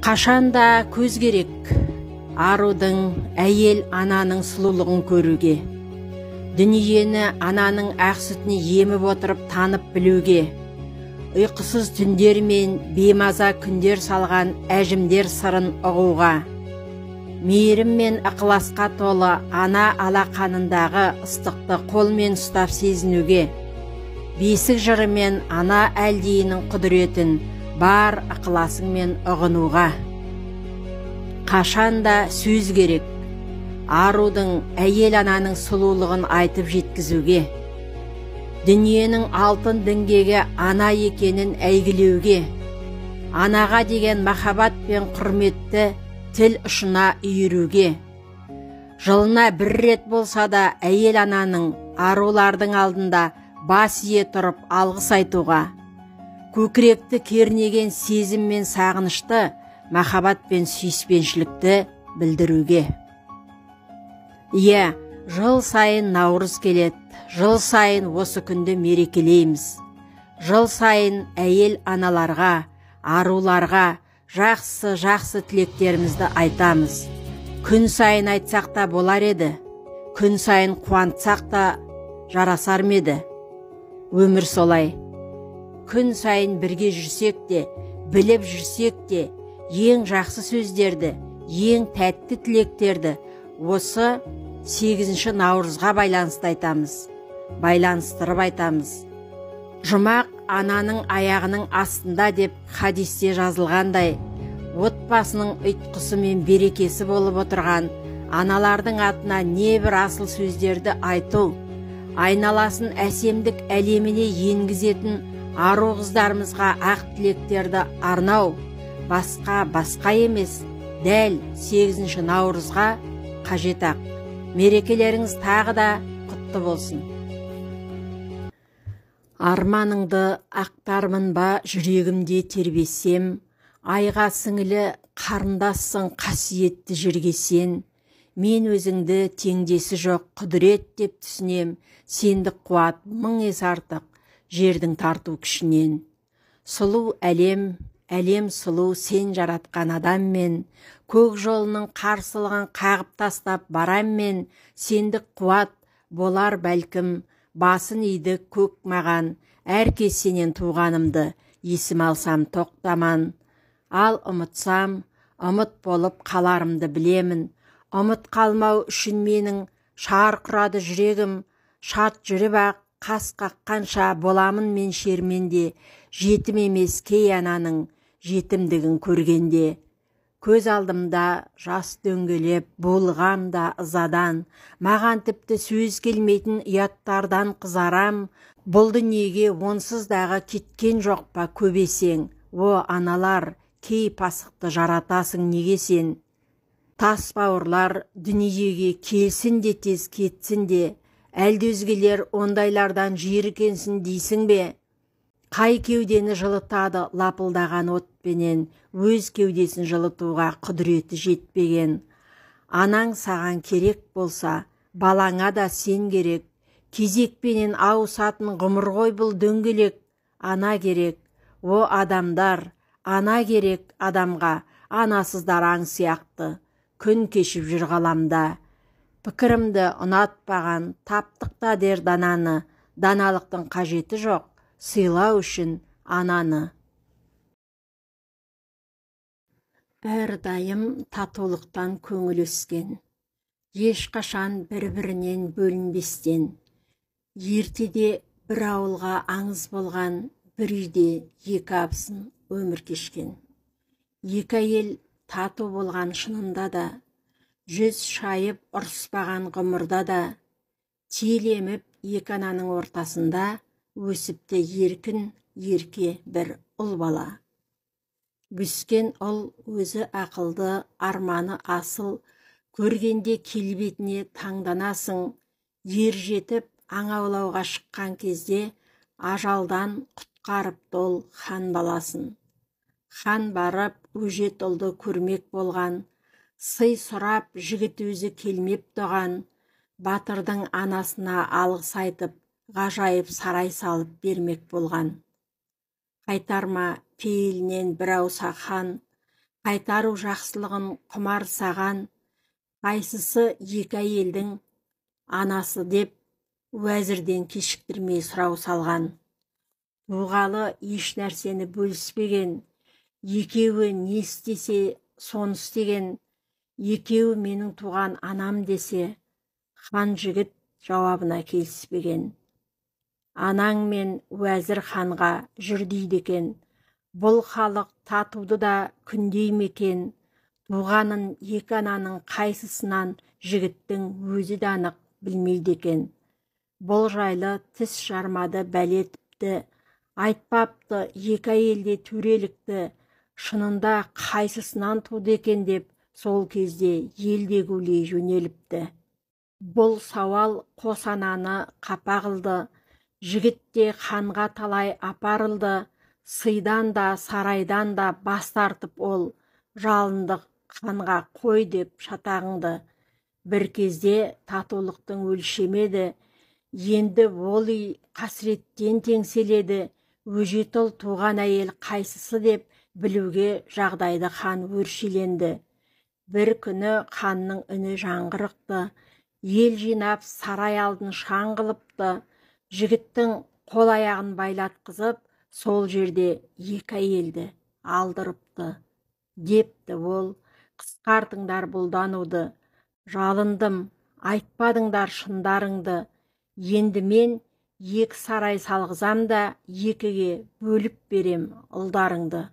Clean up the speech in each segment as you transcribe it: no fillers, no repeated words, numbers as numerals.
Қашанда көз керек арудың әйел ананың сұлулығын көруге, дүниені ананың ақ сүтіне еміп отырып танып білуге, ұйқысыз түндер мен беймаза күндер салған әжімдер сырын ұғуға, мейірім мен ықыласқа толы ана алақанындағы ыстықты қолмен ұстап сезінуге, бесік жыры мен ана әлдиінің құдіретін бар ықыласыңмен ұғынуға. Қашанда сөз керек арудың әйел ананың сұлулығын айтып жеткізуге, дүниенің алтын діңгегі ана екенін әйгілеуге, анаға деген махаббат пен құрметті тіл ұшына үйіруге, жылына бір рет болса да әйел ананың арулардың алдында бас ие тұрып алғыс айтуға, көкіректі кернеген сезім мен сағынышты махаббат пен сүйіспеншілікті білдіруге. Иә, жыл сайын наурыз келет, жыл сайын осы күнді мерекелейміз. Жыл сайын әйел аналарға, аруларға жақсы тілектерімізді айтамыз. Күн сайын айтсақ та болар еді, күн сайын қуантсақ та жарасар ма еді? Өмір солай. Күн сайын бірге жүрсек те, біліп жүрсек те, ең жақсы сөздерді, ең тәтті тілектерді осы 8 наурызға байланысты айтамыз, байланыстырып айтамыз. Жұмақ ананың аяғының астында деп хадисте жазылғандай, отбасының ұйтқысы мен берекесі болып отырған аналардың атына небір асыл сөздерді айту, айналасын әсемдік әлеміне енгізетін ару қыздарымызға ақ тілектерді арнау, басқа емес, дәл 8 наурызға қажет ақ. Мерекелеріңіз тағы да құтты болсын. Арманыңды ақтармын ба жүрегімде тербесем, айға сіңілі қарындассың қасиетті жерге сен, мен өзіңді теңдесі жоқ құдірет деп түсінем, сендік қуат мың есе артық жердің тарту күшінен. Сұлу әлем сұлу сен жаратқан адаммен, көк жолының қарсылығын қағып тастап бараммен, сендік қуат болар бәлкім, басын иді көк маған, әркез сенен туғанымды есім алсам тоқтаман. Ал ұмытсам, ұмыт болып қаларымды білемін, ұмыт қалмау үшін менің шарқырады жүрегім, шат жүріп ақ қас қаққанша боламын мен шерменде, жетім емес кей ананың жетімдігін көргенде. Көз алдымда жас дөңгелеп булығам да ызадан, маған тіпті сөз келмейтін ұяттардан қызарам, бұл дүниеге онсыз дағы кеткен жоқ па көбесең, о аналар, кей пасықты жаратасың неге сен? Тас бауырлар дүниеге келсін де тез кетсін де, әлде өзгелер ондайлардан жиіркенсін дейсің бе? Қай кеудені жылытады лапылдаған отпенен, өз кеудесін жылытуға құдіреті жетпеген. Анаң саған керек болса, балаңа да сен керек, кезекпенен ауысатын ғұмыр ғой бұл дөңгелек. Ана керек, о адамдар, ана керек адамға, анасыздар аң сияқты, күн кешіп жүр ғаламда. Пікірімді ұнатпаған таптықта дер дананы, даналықтың қажеті жоқ, сыйлау үшін ананы. Әрдайым татулықтан көңіл өскен, ешқашан бір-бірінен бөлінбестен, ертеде бір ауылға аңыз болған, бір үйде екі абысын өмір кешкен. Екі әйел тату болған шынында да, жүз шайып ұрыспаған ғұмырда да, телеміп екі ананың ортасында өсіпті еркін ерке бір ұл бала. Бүскен ұл өзі ақылды, арманы асыл, көргенде келбетіне таңданасың, ер жетіп аң аулауға шыққан кезде ажалдан құтқарып дол хан баласын. Хан барып өжет ұлды көрмек болған, сый сұрап жігіт өзі келмеп доған, батырдың анасына алғыс айтып ғажайып сарай салып бермек болған. Қайтарма пейілінен бір ауса хан, Қайтару жақсылығын құмар саған, қайсысы екі әйелдің анасы деп уәзірден кешіктірмей сұрау салған. Туғалы еш нәрсені бөліспеген, екеуі не істесе соны істеген, екеуі менің туған анам десе, хан жігіт жауабына келіспеген. Анаң мен уәзір ханға жүр дейді екен, бұл халық татуды да күндей мекен, туғанын екі ананың қайсысынан жігіттің өзі де анық білмейді екен. Бұл жайлы тіс жармады бәле тіпті, айтпапты екі әйелде төрелікті, шынында қайсысынан туды екен деп сол кезде елде гулей жөнеліпті. Бұл сауал қос ананы қапа қылды, жігітте ханға талай апарылды, сыйдан да сарайдан да бас тартып ол, жалындық ханға қой деп шатағыңды. Бір кезде татулықтың өлшемеді, енді ол үй қасіреттен теңселеді, өжетіл туған әйел қайсысы деп білуге жағдайды хан өршеленді. Бір күні ханның үні жаңғырықты, ел жинап сарай алдын шаң қылыпты, жігіттің қол аяғын байлатқызып, сол жерде екі әйелді алдырыпты. Депті ол, қысқартыңдар бұлдануды, жалындым, айтпадыңдар шындарыңды, енді мен екі сарай салғызам да екіге бөліп берем ұлдарыңды.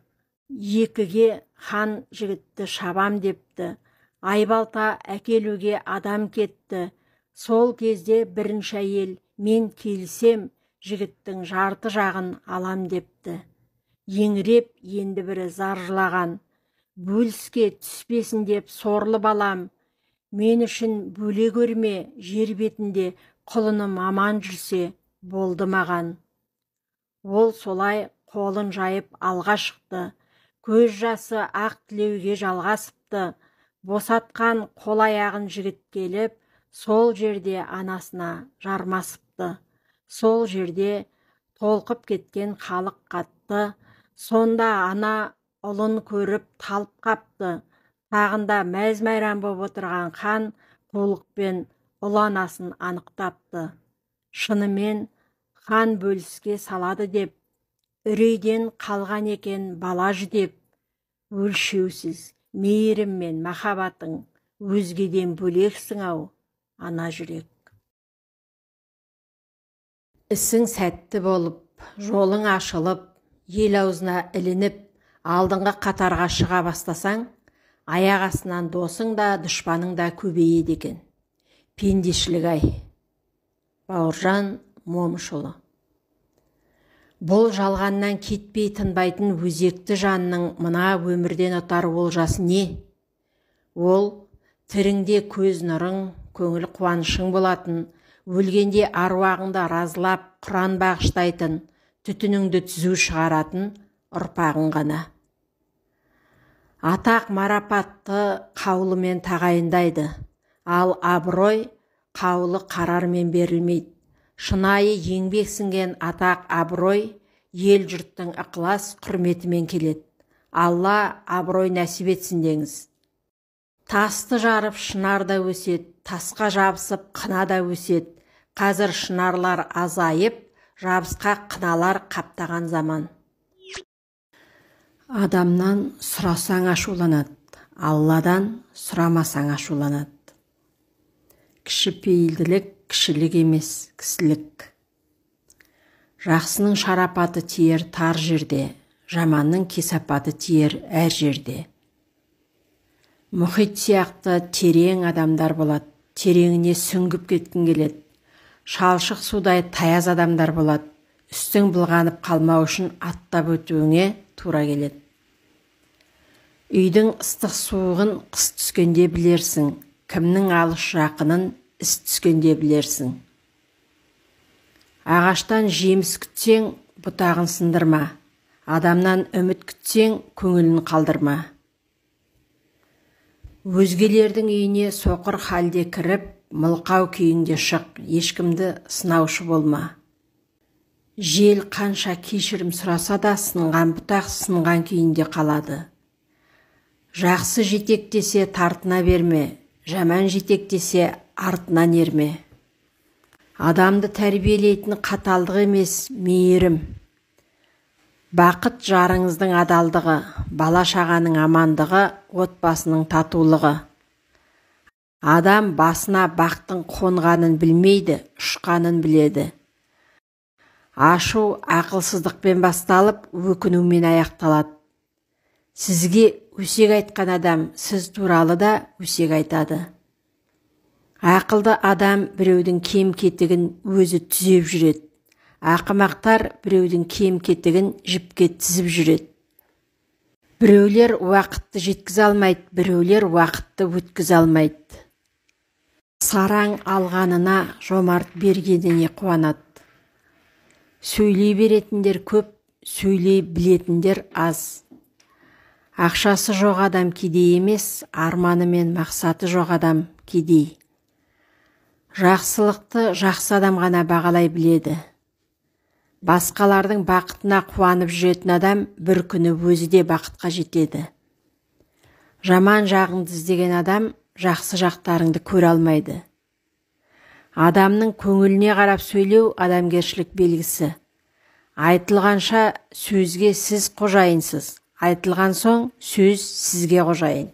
Екіге хан жігітті шабам депті, айбалта әкелуге адам кетті. Сол кезде бірінші әйел мен келсем жігіттің жарты жағын алам депті. Еңіреп енді бірі заржылаған, бөліске түспесін деп сорлы балам, мен үшін бөле көрме, жер бетінде құлыным аман жүрсе болды маған. Ол солай қолын жайып алға шықты, көз жасы ақ тілеуге жалғасыпты. Босатқан қол аяғын жігіт келіп, сол жерде анасына жармасыпты. Сол жерде толқып кеткен халық қатты, сонда ана ұлын көріп талып қапты. Тағында мәз-майрам боп отырған хан қулықпен ұл анасын анықтапты. Шынымен хан бөліске салады деп, үрейден қалған екен бала жүдеп. Өлшеусіз мейірім мен махаббатың өзгеден бөлексің ау, ана жүрек. Ісің сәтті болып, жолың ашылып, ел аузына ілініп, алдыңғы қатарға шыға бастасаң, аяқ астынан досың да дұшпаның да көбейеді екен. Пендешілік ай. Бауыржан Момышұлы. Бұл жалғаннан кетпей тынбайтын өзекті жанның мына өмірден ұтар олжасы не? Ол тіріңде көз нұрың, көңіл қуанышың болатын, өлгенде аруағыңда разылап құран бағыштайтын, түтініңді түзу шығаратын ұрпағың ғана. Атақ марапатты қаулымен тағайындайды, ал абырой қаулы қарармен берілмейді. Шынайы еңбек сіңген атақ абырой ел жұрттың ықылас құрметімен келеді. Алла абырой нәсіп етсін деңіз. Тасты жарып шынар да өсет, тасқа жабысып қына да өсет. Қазір шынарлар азайып, жабысқа қыналар қаптаған заман. Адамнан сұрасаң ашуланады, Алладан сұрамасаң ашуланады. Кішіпейілділік кішілік емес, кісілік. Жақсының шарапаты тиер тар жерде, жаманның кесапаты тиер әр жерде. Мұхит сияқты терең адамдар болады, тереңіне сүңгіп кеткің келеді. Шалшық судай таяз адамдар болады, үстің былғанып қалмау үшін аттап өтуіңе тура келеді. Үйдің ыстық суығын қыс түскенде білерсің, кімнің алыс жақынын іс түскенде білерсің. Ағаштан жеміс күтсең, бұтағын сындырма, адамнан үміт күтсең, көңілін қалдырма. Өзгелердің үйіне соқыр халде кіріп, мылқау күйіңде шық, ешкімді сынаушы болма. Жел қанша кешірім сұраса да, сынған бұтақ сынған күйінде қалады. Жақсы жетектесе тартына берме, жаман жетектесе артынан ерме. Адамды тәрбиелейтін қаталдық емес, мейірім. Бақыт жарыңыздың адалдығы, бала-шағаның амандығы, отбасының татулығы. Адам басына бақтың қонғанын білмейді, ұшқанын біледі. Ашу ақылсыздықпен басталып, өкінумен аяқталады. Сізге өсек айтқан адам сіз туралы да өсек айтады. Ақылды адам біреудің кем-кетігін өзі түзеп жүреді. Ақымақтар біреудің кем-кетігін жіпке тізіп жүреді. Біреулер уақытты жеткізе алмайды, біреулер уақытты өткізе алмайды. Сараң алғанына, жомарт бергеніне қуанады. Сөйлей беретіндер көп, сөйлей білетіндер аз. Ақшасы жоқ адам кедей емес, арманы мен мақсаты жоқ адам кедей. Жақсылықты жақсы адам ғана бағалай біледі. Басқалардың бақытына қуанып жүретін адам бір күні өзі де бақытқа жетеді. Жаман жағыңды іздеген адам жақсы жақтарыңды көре алмайды. Адамның көңіліне қарап сөйлеу адамгершілік белгісі. Айтылғанша сөзге сіз қожайынсыз, айтылған соң сөз сізге қожайын.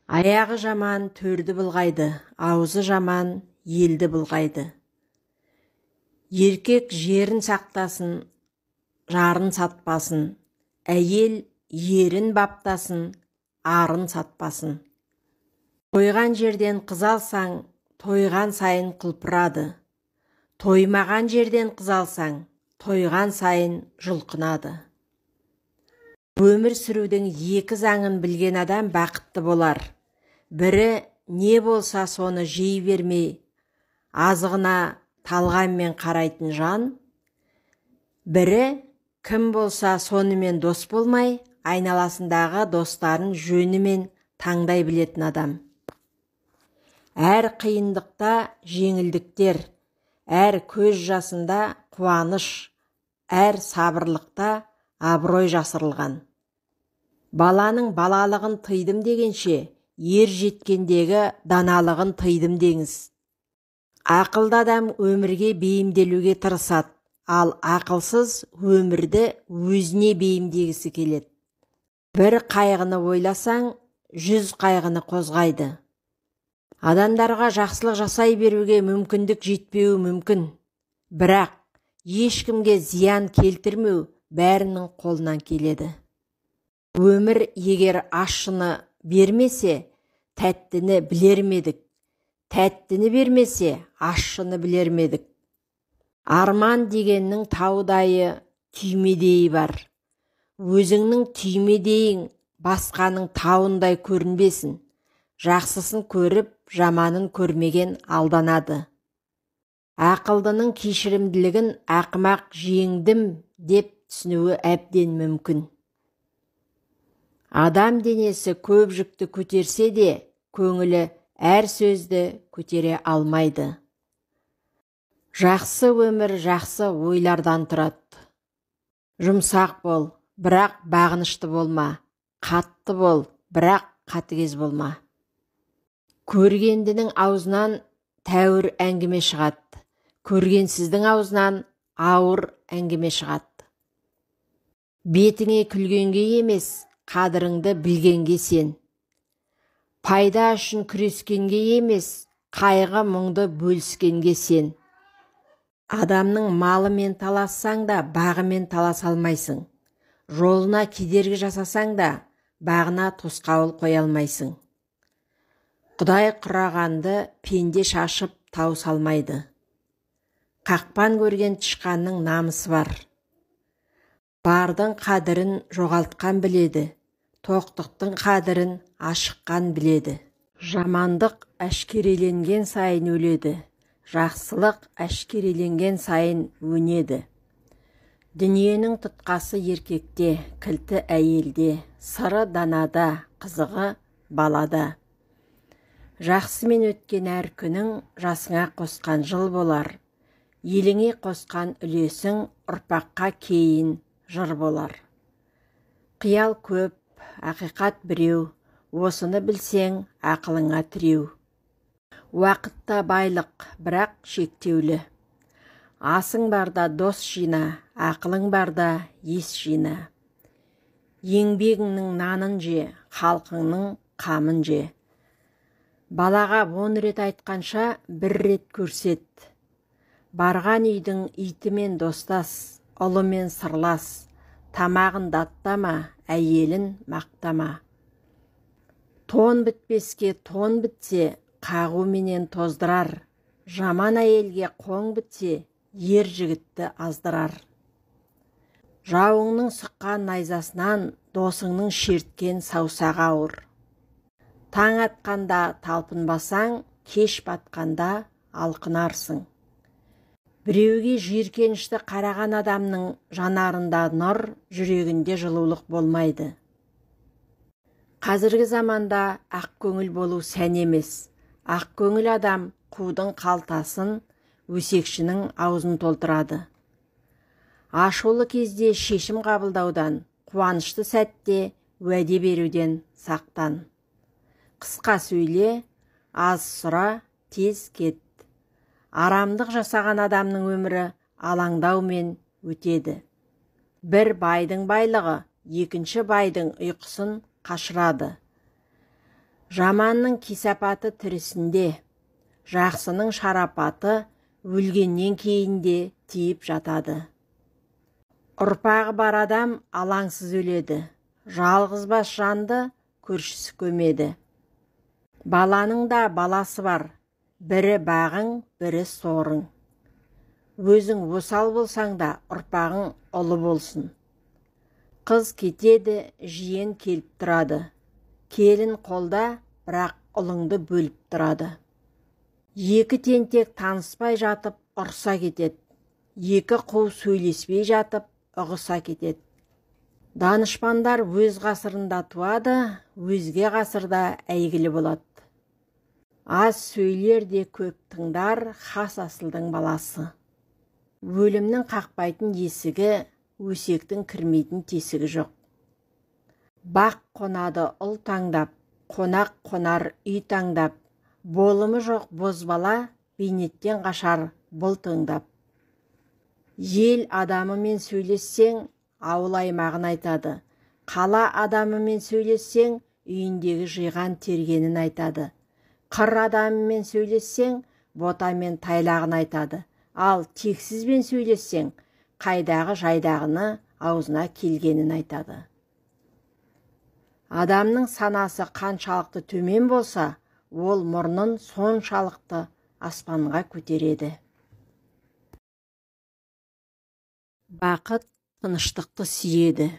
Аяғы жаман төрді былғайды, аузы жаман елді былғайды. Еркек жерін сақтасын, жарын сатпасын, әйел ерін баптасын, арын сатпасын. Тойған жерден қыз алсаң, тойған сайын құлпырады. Тоймаған жерден қыз алсаң, тойған сайын жұлқынады. Өмір сүрудің екі заңын білген адам бақытты болар. Бірі не болса соны жей бермей, азығына талғаммен қарайтын жан. Бірі кім болса сонымен дос болмай, айналасындағы достарын жөнімен таңдай білетін адам. Әр қиындықта жеңілдіктер, әр көз жасында қуаныш, әр сабырлықта абырой жасырылған. Баланың балалығын тыйдым дегенше, ер жеткендегі даналығын тыйдым деңіз. Ақылды адам өмірге бейімделуге тырысады, ал ақылсыз өмірді өзіне бейімдегісі келеді. Бір қайғыны ойласаң, 100 қайғыны қозғайды. Адамдарға жақсылық жасай беруге мүмкіндік жетпеуі мүмкін. Бірақ ешкімге зиян келтірмеу бәрінің қолынан келеді. Өмір егер ащыны бермесе, тәттіні білер медік. Тәттіні бермесе, ащыны білер медік. Арман дегеннің таудайы, түймедейі бар. Өзіңнің түймедейің басқаның тауындай көрінбесін. Жақсысын көріп, жаманын көрмеген алданады. Ақылдының кешірімділігін ақымақ жеңдім деп түсінуі әбден мүмкін. Адам денесі көп жүкті көтерсе де, көңілі әр сөзді көтере алмайды. Жақсы өмір жақсы ойлардан тұрады. Жұмсақ бол, бірақ бағынышты болма. Қатты бол, бірақ қатыгез болма. Көргендінің аузынан тәуір әңгіме шығады. Көргенсіздің аузынан ауыр әңгіме шығады. Бетіңе күлгенге емес, қадіріңді білгенге сен. Пайда үшін күрескенге емес, қайғы мұңды бөліскенге сен. Адамның малымен талассаң да, бағымен таласа алмайсың. Жолына кедергі жасасаң да, бағына тосқауыл қоя алмайсың. Құдай құрағанды пенде шашып тау салмайды. Қақпан көрген тышқанның намысы бар. Бардың қадірін жоғалтқан біледі, тоқтықтың қадірін ашыққан біледі. Жамандық әшкереленген сайын өледі, жақсылық әшкереленген сайын өнеді. Дүниенің тұтқасы еркекте, кілті әйелде, сыры данада, қызығы балада. Жақсымен өткен әр күнің жасыңа қосқан жыл болар. еліңе қосқан үлесің ұрпаққа кейін жыр болар. Қиял көп, ақиқат біреу, осыны білсең ақылыңа тіреу. Уақытта байлық, бірақ шектеулі. Асың барда дос жина, ақылың барда ес жина. Еңбегіңнің нанын же, халқыңның қамын же. Балаға 10 рет айтқанша 1 рет көрсет. Барған үйдің итімен достас, ұлымен сырлас. Тамағын даттама, әйелін мақтама. Тон бітпеске тон бітсе, қағуменен тоздырар. Жаман әйелге қоң бітсе, ер жігітті аздырар. Жауыңның сұққан найзасынан, досыңның шерткен саусағы ауыр. Таң атқанда талпынбасаң, кеш батқанда алқынарсың. Біреуге жиіркенішті қараған адамның жанарында нұр, жүрегінде жылулық болмайды. Қазіргі заманда ақ көңіл болу сән емес. Ақ көңіл адам қудың қалтасын, өсекшінің аузын толтырады. Ашулы кезде шешім қабылдаудан, қуанышты сәтте уәде беруден сақтан. Қысқа сөйле, аз сұра, тез кет. Арамдық жасаған адамның өмірі алаңдаумен өтеді. Бір байдың байлығы екінші байдың ұйқысын қашырады. Жаманның кесапаты тірісінде, жақсының шарапаты өлгеннен кейінде тиіп жатады. Ұрпағы бар адам алаңсыз өледі. Жалғызбас жанды көршісі көмеді. Баланың да баласы бар. Бірі бағың, бірі сорың. Өзің осал болсаң да ұрпағың ұлы болсын. Қыз кетеді, жиен келіп тұрады. Келін қолда, бірақ ұлыңды бөліп тұрады. Екі тентек таныспай жатып ұрса кетеді. Екі қу сөйлеспей жатып ұғыса кетеді. Данышпандар өз ғасырында туады, өзге ғасырда әйгілі болады. Аз сөйлер де көп тыңдар, хас асылдың баласы. Өлімнің қақпайтын есігі, өсектің кірмейтін тесігі жоқ. Бақ қонады ұл таңдап, қонақ қонар үй таңдап, болымы жоқ бозбала, бейнеттен қашар бұл тыңдап. Ел адамымен сөйлессең, ауыл аймағын айтады. Қала адамымен сөйлессең, үйіндегі жиған тергенін айтады. Қыр адамымен сөйлессең, ботамен тайлағын айтады. Ал тексізбен сөйлессең, қайдағы жайдағыны аузына келгенін айтады. Адамның санасы қаншалықты төмен болса, ол мұрнын соншалықты аспанға көтереді. Бақыт тыныштықты сүйеді.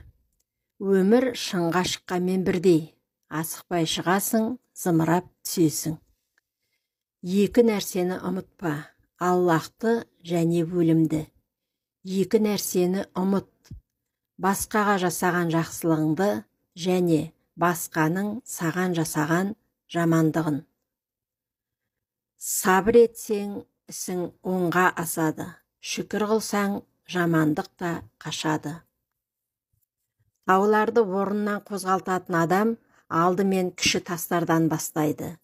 Өмір шыңға шыққанмен бірдей. Асықпай шығасың, зымырап түсесің. Екі нәрсені ұмытпа, Аллахты және өлімді. Екі нәрсені ұмыт, басқаға жасаған жақсылығыңды және басқаның саған жасаған жамандығын. Сабыр етсең, ісің оңға асады. Шүкір қылсаң, жамандық та қашады. Тауларды орнынан қозғалтатын адам алдымен кіші тастардан бастайды.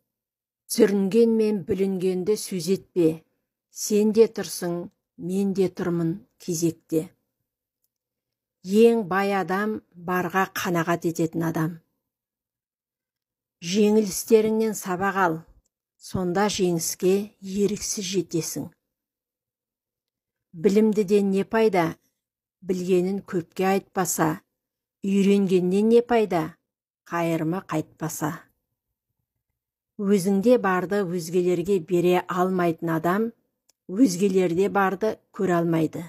Сүрінген мен бүлінгенді сөз етпе. Сен де тұрсың, мен де тұрмын кезекте. Ең бай адам барға қанағат ететін адам. Жеңілістеріңнен сабақ ал, сонда жеңіске еріксіз жетесің. Білімдіден не пайда? Білгенін көпке айтпаса, үйренгеннен не пайда? Қайырымы қайтпаса. Өзіңде барды өзгелерге бере алмайтын адам, өзгелерде барды көре алмайды.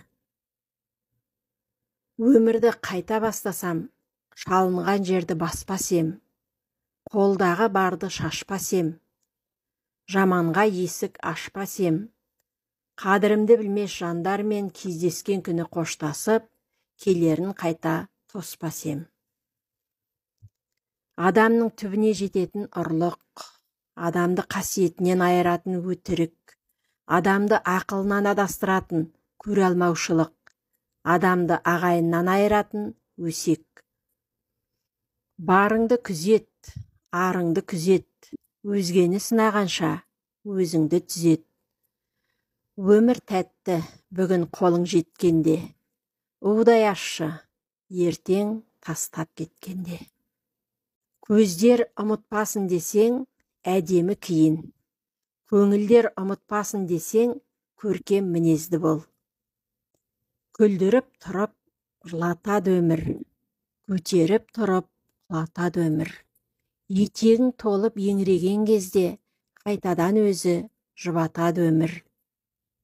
Өмірді қайта бастасам, шалынған жерді баспасем, қолдағы барды шашпасем, жаманға есік ашпасем, қадірімді білмес жандармен кездескен күні қоштасып, келерін қайта тоспасем. Адамның түбіне жететін ұрлық, адамды қасиетінен айыратын өтірік, Адамды ақылынан адастыратын көре алмаушылық, адамды ағайыннан айыратын өсек. Барыңды күзет, арыңды күзет, өзгені сынағанша өзіңді түзет. Өмір тәтті, бүгін қолың жеткенде, удай ащы, ертең тастап кеткенде. Көздер ұмытпасын десең, әдемі киін. Көңілдер ұмытпасын десең, көркем мінезді бол. Күлдіріп тұрып, жылатады өмір. Көтеріп тұрып, құлатады өмір. Етегің толып еңіреген кезде, қайтадан өзі жұбатады өмір.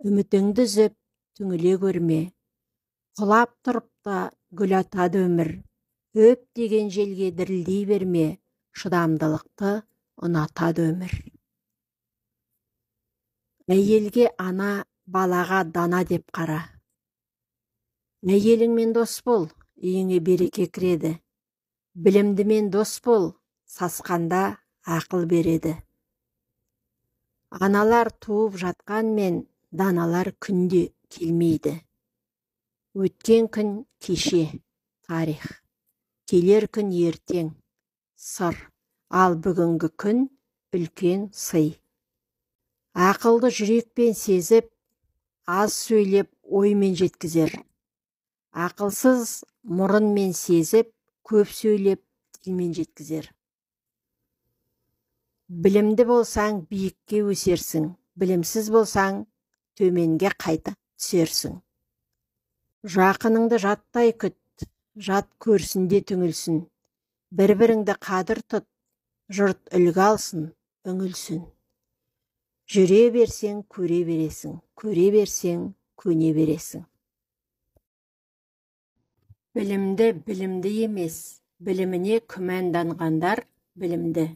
Үмітіңді үзіп, түңіле көрме. Құлап тұрып та гүл атады өмір. Өп деген желге дірілдей берме, шыдамдылықты ұнатады өмір. Әйелге ана, балаға дана деп қара. Әйеліңмен дос бол, үйіңе береке кіреді. Білімдімен дос бол, сасқанда ақыл береді. Аналар туып жатқанмен, даналар күнде келмейді. Өткен күн кеше, тарих. Келер күн ертең, сыр. Ал бүгінгі күн үлкен сый. Ақылды жүрекпен сезіп, аз сөйлеп оймен жеткізер. Ақылсыз мұрынмен сезіп, көп сөйлеп тілмен жеткізер. Білімді болсаң биікке өсерсің, білімсіз болсаң төменге қайта түсерсің. Жақыныңды жаттай күт, жат көрсінде түңілсін. Бір-біріңді қадір тұт, жұрт үлгі алсын, үңілсін. Жүре берсең, көре бересің, көре берсең, көне бересің. Білімді білімді емес, біліміне күмәнданғандар білімді.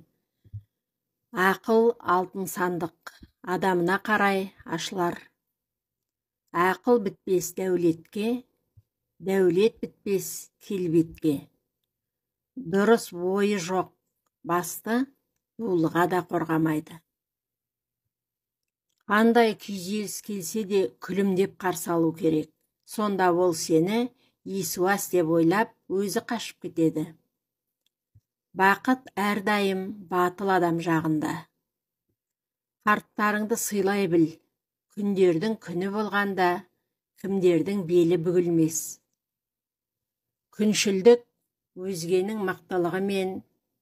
Ақыл алтын сандық, адамына қарай ашылар. Ақыл бітпес дәулетке, дәулет бітпес келбетке. Дұрыс ойы жоқ басты дулыға да қорғамайды. Қандай күйзеліс келсе де күлімдеп қарсы алу керек. Сонда ол сені есуас деп ойлап, өзі қашып кетеді. Бақыт әрдайым батыл адам жағында. Қарттарыңды сыйлай біл. Күндердің күні болғанда, кімдердің белі бүгілмес. Күншілдік өзгенің мақтылығы мен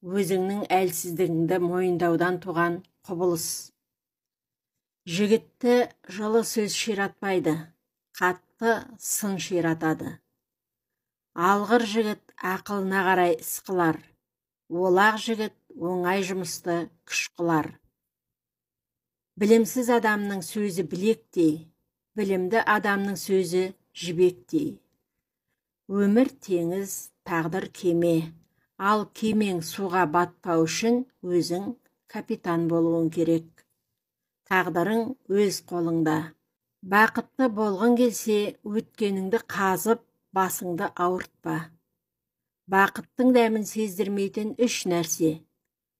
өзіңнің әлсіздігіңді мойындаудан туған құбылыс. Жігітті жылы сөз ширатпайды, қатты сын ширатады. Алғыр жігіт ақылына қарай іс қылар, олақ жігіт оңай жұмысты күш қылар. Білімсіз адамның сөзі білектей, білімді адамның сөзі жібектей. Өмір теңіз, тағдыр кеме, ал кемең суға батпау үшін өзің капитан болуың керек. Тағдырың өз қолыңда. Бақытты болғың келсе, өткеніңді қазып, басыңды ауыртпа. Бақыттың дәмін сездірмейтін үш нәрсе: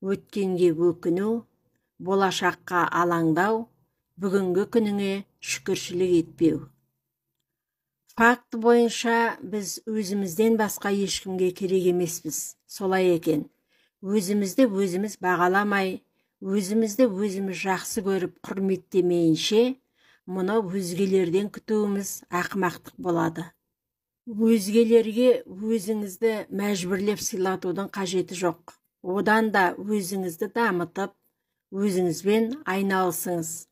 өткенге өкіну, болашаққа алаңдау, бүгінгі күніңе шүкіршілік етпеу. Факт бойынша біз өзімізден басқа ешкімге керек емеспіз. Солай екен. Өзімізді өзіміз бағаламай, өзімізді өзіміз жақсы көріп құрметтемейінше, мұны өзгелерден күтуіміз ақымақтық болады. Өзгелерге өзіңізді мәжбүрлеп сыйлатудың қажеті жоқ. Одан да өзіңізді дамытып, өзіңізбен айналысыңыз.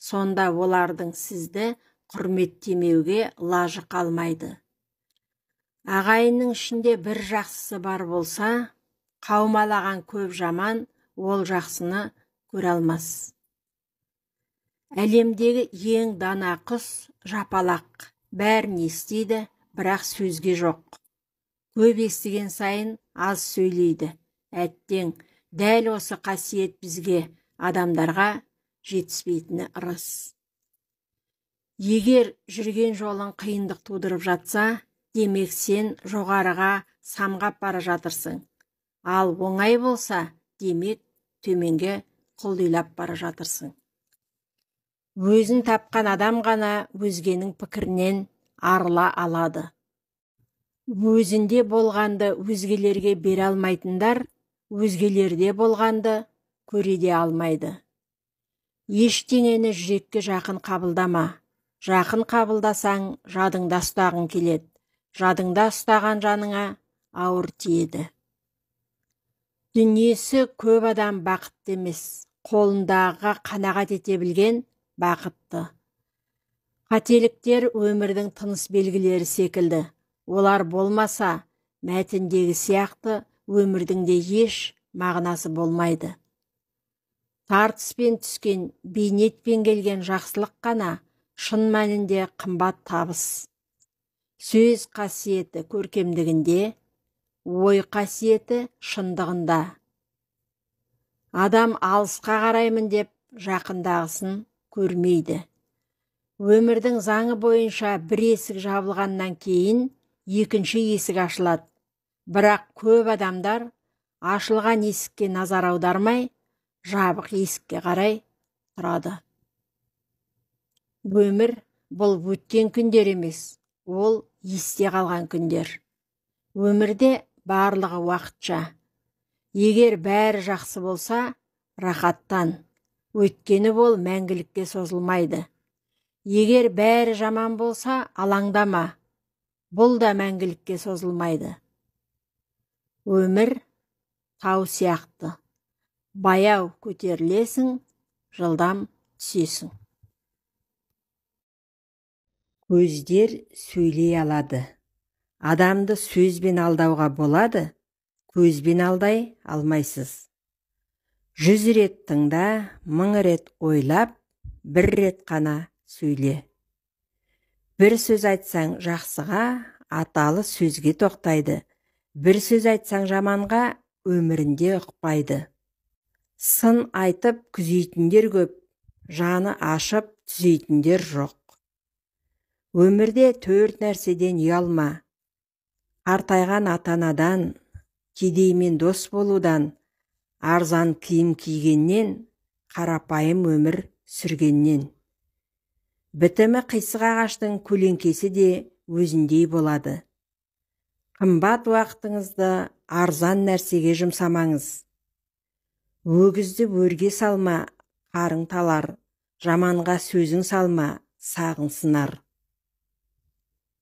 Сонда олардың сізді құрметтемеуге лажы қалмайды. Ағайынның ішінде бір жақсысы бар болса, қаумалаған көп жаман ол жақсыны көре алмас. Әлемдегі ең дана құс жапалақ, бәрін естиді, бірақ сөзге жоқ. Көп естіген сайын аз сөйлейді. Әттең, дәл осы қасиет бізге, адамдарға жетіспейтіні ырыс. Егер жүрген жолың қиындық тудырып жатса, демек сен жоғарыға самғап бара жатырсың. Ал оңай болса, демек төменге құлдилап бара жатырсың. Өзін тапқан адам ғана өзгенің пікірінен арыла алады. Өзінде болғанды өзгелерге бере алмайтындар, өзгелерде болғанды көре де алмайды. Ештеңені жүрекке жақын қабылдама. Жақын қабылдасаң, жадыңда ұстағың келеді. Жадыңда ұстаған жаныңа ауыр тиеді. Дүниесі көп адам бақытты емес, қолындағыға қанағат ете білген бақытты. Қателіктер өмірдің тыныс белгілері секілді. Олар болмаса, мәтіндегі сияқты өмірдің де еш мағынасы болмайды. Тартыспен түскен, бейнетпен келген жақсылық қана шын мәнінде қымбат табыс. Сөз қасиеті көркемдігінде, ой қасиеті шындығында. Адам алысқа қараймын деп жақындағысын көрмейді. Өмірдің заңы бойынша бір есік жабылғаннан кейін екінші есік ашылады. Бірақ көп адамдар ашылған есікке назар аудармай, жабық есікке қарай тұрады. Өмір бұл өткен күндер емес, ол есте қалған күндер. Өмірде барлығы уақытша. Егер бәрі жақсы болса, рахаттан. Өткені бол мәңгілікке созылмайды. Егер бәрі жаман болса, алаңдама. Бұл да мәңгілікке созылмайды. Өмір тау сияқты. Баяу көтерілесің, жылдам түсесің. Көздер сөйлей алады. Адамды сөзбен алдауға болады, көзбен алдай алмайсыз. 100 рет тыңда, 1000 рет ойлап, 1 рет қана сөйле. Бір сөз айтсаң жақсыға, аталы сөзге тоқтайды. Бір сөз айтсаң жаманға, өмірінде ұқпайды. Сын айтып күзейтіндер көп, жаны ашып түзейтіндер жоқ. Өмірде 4 нәрседен ұялма. Қартайған ата-анадан, кедеймен дос болудан, арзан киім кигеннен, қарапайым өмір сүргеннен. Бітімі қисық ағаштың көлеңкесі де өзіндей болады. Қымбат уақытыңызды арзан нәрсеге жұмсамаңыз. Өгізді өрге салма, қарың талар, жаманға сөзің салма, сағың сынар.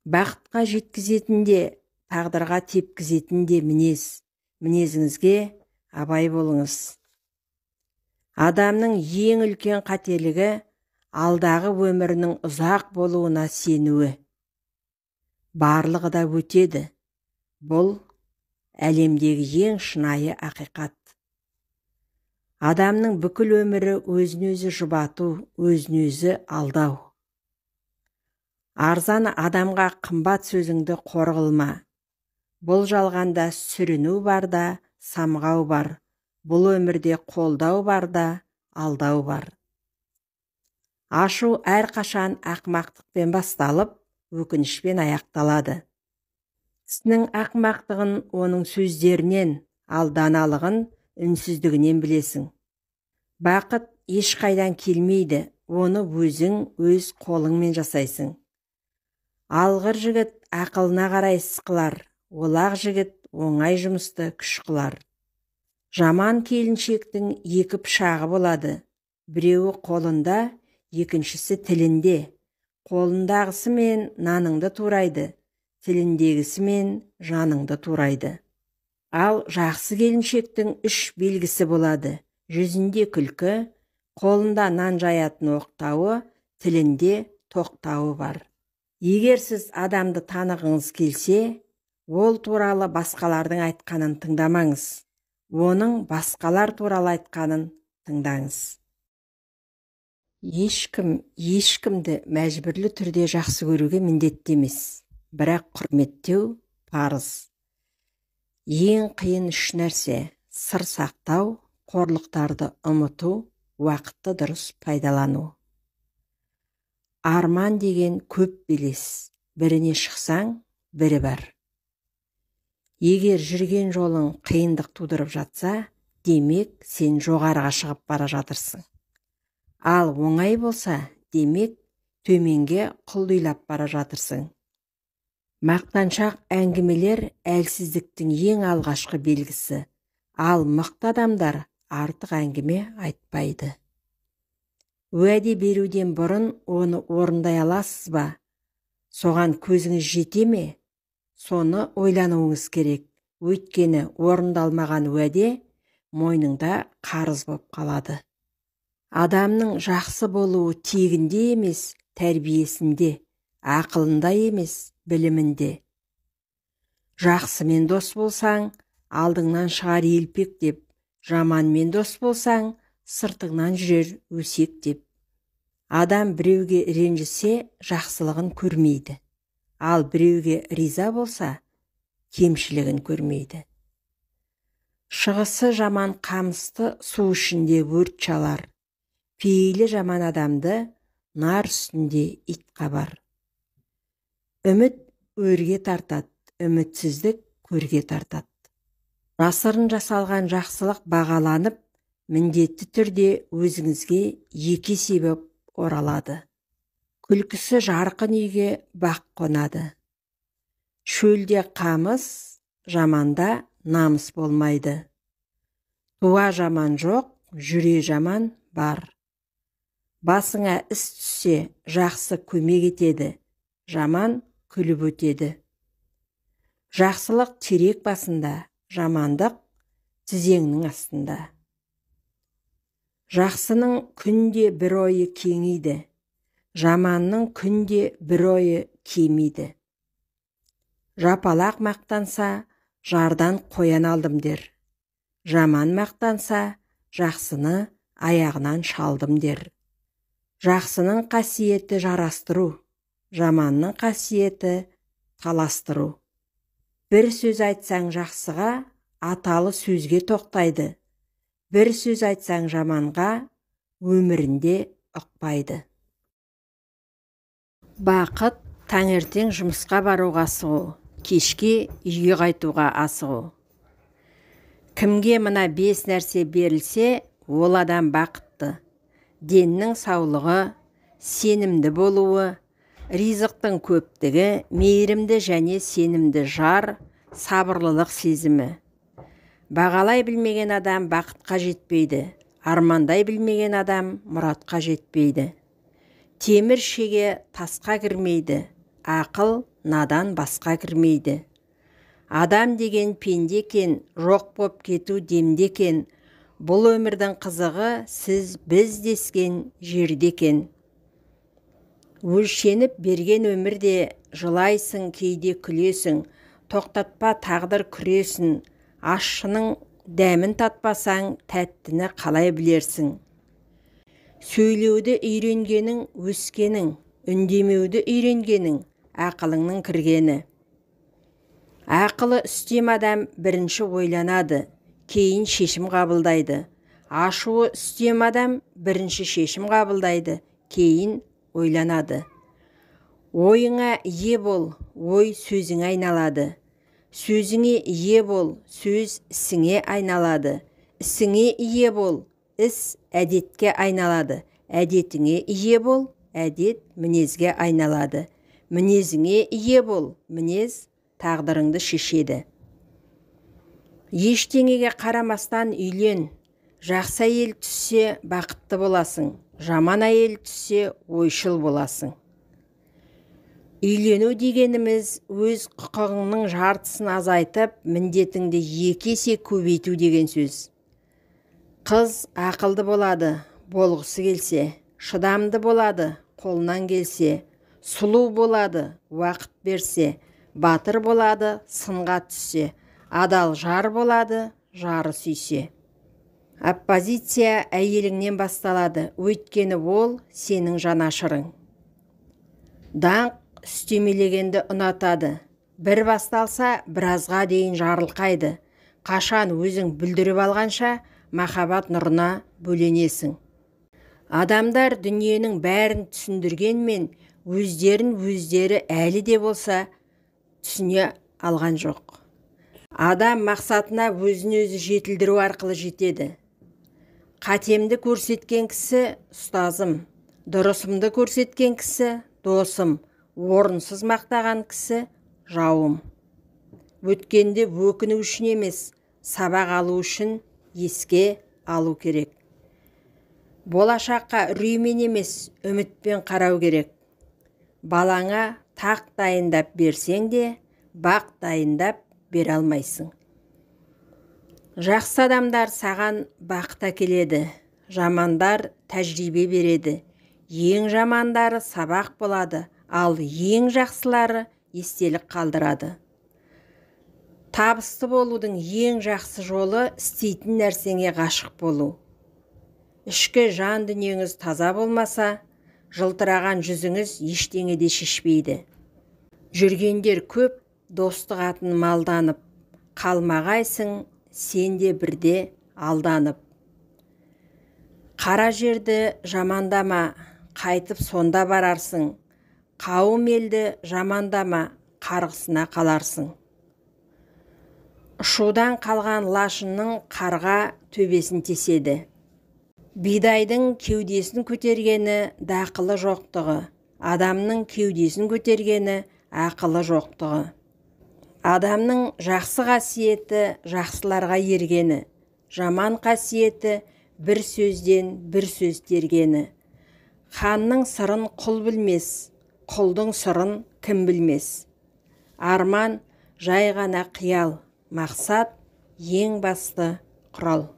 Бақытқа жеткізетінде, тағдырға тепкізетінде мінезіңізге абай болыңыз. Адамның ең үлкен қателігі алдағы өмірінің ұзақ болуына сенуі. Барлығы да өтеді. Бұл әлемдегі ең шынайы ақиқат. Адамның бүкіл өмірі өзін-өзі жұбату, өзін-өзі алдау. Арзан адамға қымбат сөзіңді қор қылма. Бұл жалғанда сүріну бар да, самғау бар. Бұл өмірде қолдау бар да, алдау бар. Ашу әрқашан ақымақтықпен басталып, өкінішпен аяқталады. Сінің ақымақтығын оның сөздерінен, ал даналығын үнсіздігінен білесің. Бақыт ешқайдан келмейді, оны өзің өз қолыңмен жасайсың. Алғыр жігіт ақылына қарай іс қылар, олақ жігіт оңай жұмысты күш қылар. Жаман келіншектің 2 пышағы болады, біреуі қолында, екіншісі тілінде. Қолындағысымен наныңды турайды, тіліндегісімен жаныңды турайды. Ал жақсы келіншектің 3 белгісі болады, жүзінде күлкі, қолында нан жаятын оқтауы, тілінде тоқтауы бар. Егер сіз адамды танығыңыз келсе, ол туралы басқалардың айтқанын тыңдамаңыз. Оның басқалар туралы айтқанын тыңдаңыз. Ешкімді мәжбүрлі түрде жақсы көруге міндетті емес, бірақ құрметтеу парыз. Ең қиын 3 нәрсе: сыр сақтау, қорлықтарды ұмыту, уақытты дұрыс пайдалану. Арман деген көп белес, біріне шықсаң, бірі бар. Егер жүрген жолың қиындық тудырып жатса, демек сен жоғарыға шығып бара жатырсың. Ал оңай болса, демек төменге құлдилап бара жатырсың. Мақтаншақ әңгімелер әлсіздіктің ең алғашқы белгісі, ал мықты адамдар артық әңгіме айтпайды. Уәде беруден бұрын оны орындай аласыз ба? Соған көзіңіз жете ме? Соны ойлануыңыз керек. Өйткені орындалмаған уәде мойныңда қарыз боп қалады. Адамның жақсы болуы тегінде емес, тәрбиесінде, ақылында емес, білімінде. Жақсымен дос болсаң, алдыңнан шығар елпек деп, жаманмен дос болсаң, сыртыңнан жүрер өсек деп. Адам біреуге ренжісе, жақсылығын көрмейді. Ал біреуге риза болса, кемшілігін көрмейді. Шығысы жаман қамысты су ішінде өрт шалар. Пейілі жаман адамды нар үстінде ит қабар. Үміт өрге тартады, үмітсіздік көрге тартады. Жасырын жасалған жақсылық бағаланып, міндетті түрде өзіңізге екі есе боп оралады. Күлкісі жарқын үйге бақ қонады. Шөлде қамыс, жаманда намыс болмайды. Туа жаман жоқ, жүре жаман бар. Басыңа іс түссе, жақсы көмек етеді, жаман күліп өтеді. Жақсылық терек басында, жамандық тізеңнің астында. Жақсының күнде бір ойы кеңейді, жаманның күнде бір ойы кемейді. Жапалақ мақтанса, жардан қоян алдым дер. Жаман мақтанса, жақсыны аяғынан шалдым дер. Жақсының қасиеті жарастыру, жаманның қасиеті таластыру. Бір сөз айтсаң жақсыға, аталы сөзге тоқтайды. Бір сөз айтсаң жаманға, өмірінде ұқпайды. Бақыт таңертең жұмысқа баруға асығу, кешке үйге қайтуға асығу. Кімге мына 5 нәрсе берілсе, ол адам бақытты. Деннің саулығы, сенімді болуы, ризықтың көптігі, мейірімді және сенімді жар, сабырлылық сезімі. Бағалай білмеген адам бақытқа жетпейді, армандай білмеген адам мұратқа жетпейді. Темір шеге тасқа кірмейді, ақыл надан басқа кірмейді. Адам деген пенде екен, жоқ боп кету демде екен. Бұл өмірдің қызығы сіз біз дескен жерде екен. Өлшеніп берген өмірде жылайсың, кейде күлесің, тоқтатпа тағдыр күресін. Ащының дәмін татпасаң, тәттіні қалай білерсің. Сөйлеуді үйренгенің өскенің, үндемеуді үйренгенің ақылыңның кіргені. Ақылы үстем адам бірінші ойланады, кейін шешім қабылдайды. Ашуы үстем адам бірінші шешім қабылдайды, кейін ойланады. Ойыңа ие бол, ой сөзің айналады. Сөзіңе ие бол, сөз ісіңе айналады. Ісіңе ие бол, іс әдетке айналады. Әдетіңе ие бол, әдет мінезге айналады. Мінезіңе ие бол, мінез тағдырыңды шешеді. Ештеңеге қарамастан үйлен. Жақсы әйел түссе бақытты боласың, жаман әйел түссе ойшыл боласың. Үйлену дегеніміз өз құқығыңның жартысын азайтып, міндетіңді 2 есе көбейту деген сөз. Қыз ақылды болады, болғысы келсе, шыдамды болады, қолынан келсе, сұлу болады, уақыт берсе, батыр болады, сынға түссе, адал жар болады, жары сүйсе. Оппозиция әйеліңнен басталады, өйткені ол сенің жанашырың. Даңқ үстемелегенді ұнатады. Бір басталса, біразға дейін жарылқайды. Қашан өзің бүлдіріп алғанша, махаббат нұрына бөленесің. Адамдар дүниенің бәрін түсіндіргенмен, өздері әлі де болса түсіне алған жоқ. Адам мақсатына өзін-өзі жетілдіру арқылы жетеді. Қатемді көрсеткен кісі ұстазым, Дұрысымды көрсеткен кісі досым, орынсыз мақтаған кісі жауым. Өткенде өкіну үшін емес, сабақ алу үшін еске алу керек. Болашаққа үреймен емес, үмітпен қарау керек. Балаңа тақ дайындап берсең де, бақ дайындап бере алмайсың. Жақсы адамдар саған бақыт әкеледі, жамандар тәжірибе береді. Ең жамандары сабақ болады, ал ең жақсылары естелік қалдырады. Табысты болудың ең жақсы жолы істейтін нәрсеңе ғашық болу. Ішкі жан дүниеңіз таза болмаса, жылтыраған жүзіңіз ештеңеде шешпейді. Жүргендер көп, достық атын малданып, қалмағайсың сен де бірде алданып. Қара жерді жамандама, қайтып сонда барарсың. Қауым елді жамандама, қарғысына қаларсың. Ұшудан қалған лашынның қарға төбесін теседі. Бидайдың кеудесін көтергені дақылы жоқтығы, адамның кеудесін көтергені ақылы жоқтығы. Адамның жақсы қасиеті жақсыларға ергені, жаман қасиеті бір сөзден бір сөз тергені. Ханның сырын құл білмес, құлдың сырын кім білмес. Арман жай ғана қиял, мақсат ең басты құрал.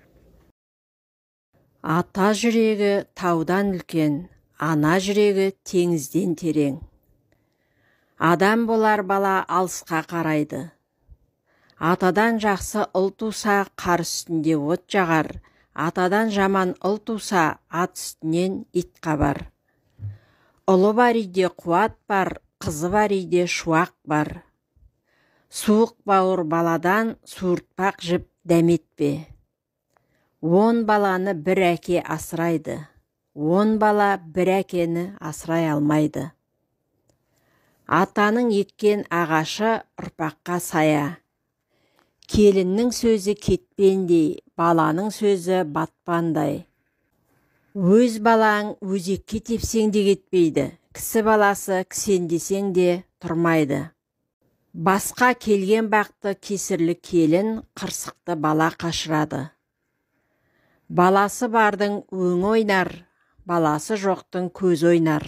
Ата жүрегі таудан үлкен, ана жүрегі теңізден терең. Адам болар бала алысқа қарайды. Атадан жақсы ұл туса, қар үстінде от жағар. Атадан жаман ұл туса, ат үстінен ит қабар. Ұлы бар үйде қуат бар, қызы бар үйде шуақ бар. Суық бауыр баладан суыртпақ жіп дәметпе. 10 баланы бір әке асырайды. 10 бала бір әкені асырай алмайды. Атаның еккен ағашы ұрпаққа сая. Келіннің сөзі кетпендей, баланың сөзі батпандай. Өз балаң өзекке тепсең де кетпейді. Кісі баласы кісендесең де тұрмайды. Басқа келген бақты кесірлі келін қырсықты бала қашырады. Баласы бардың өң ойнар, баласы жоқтың көз ойнар.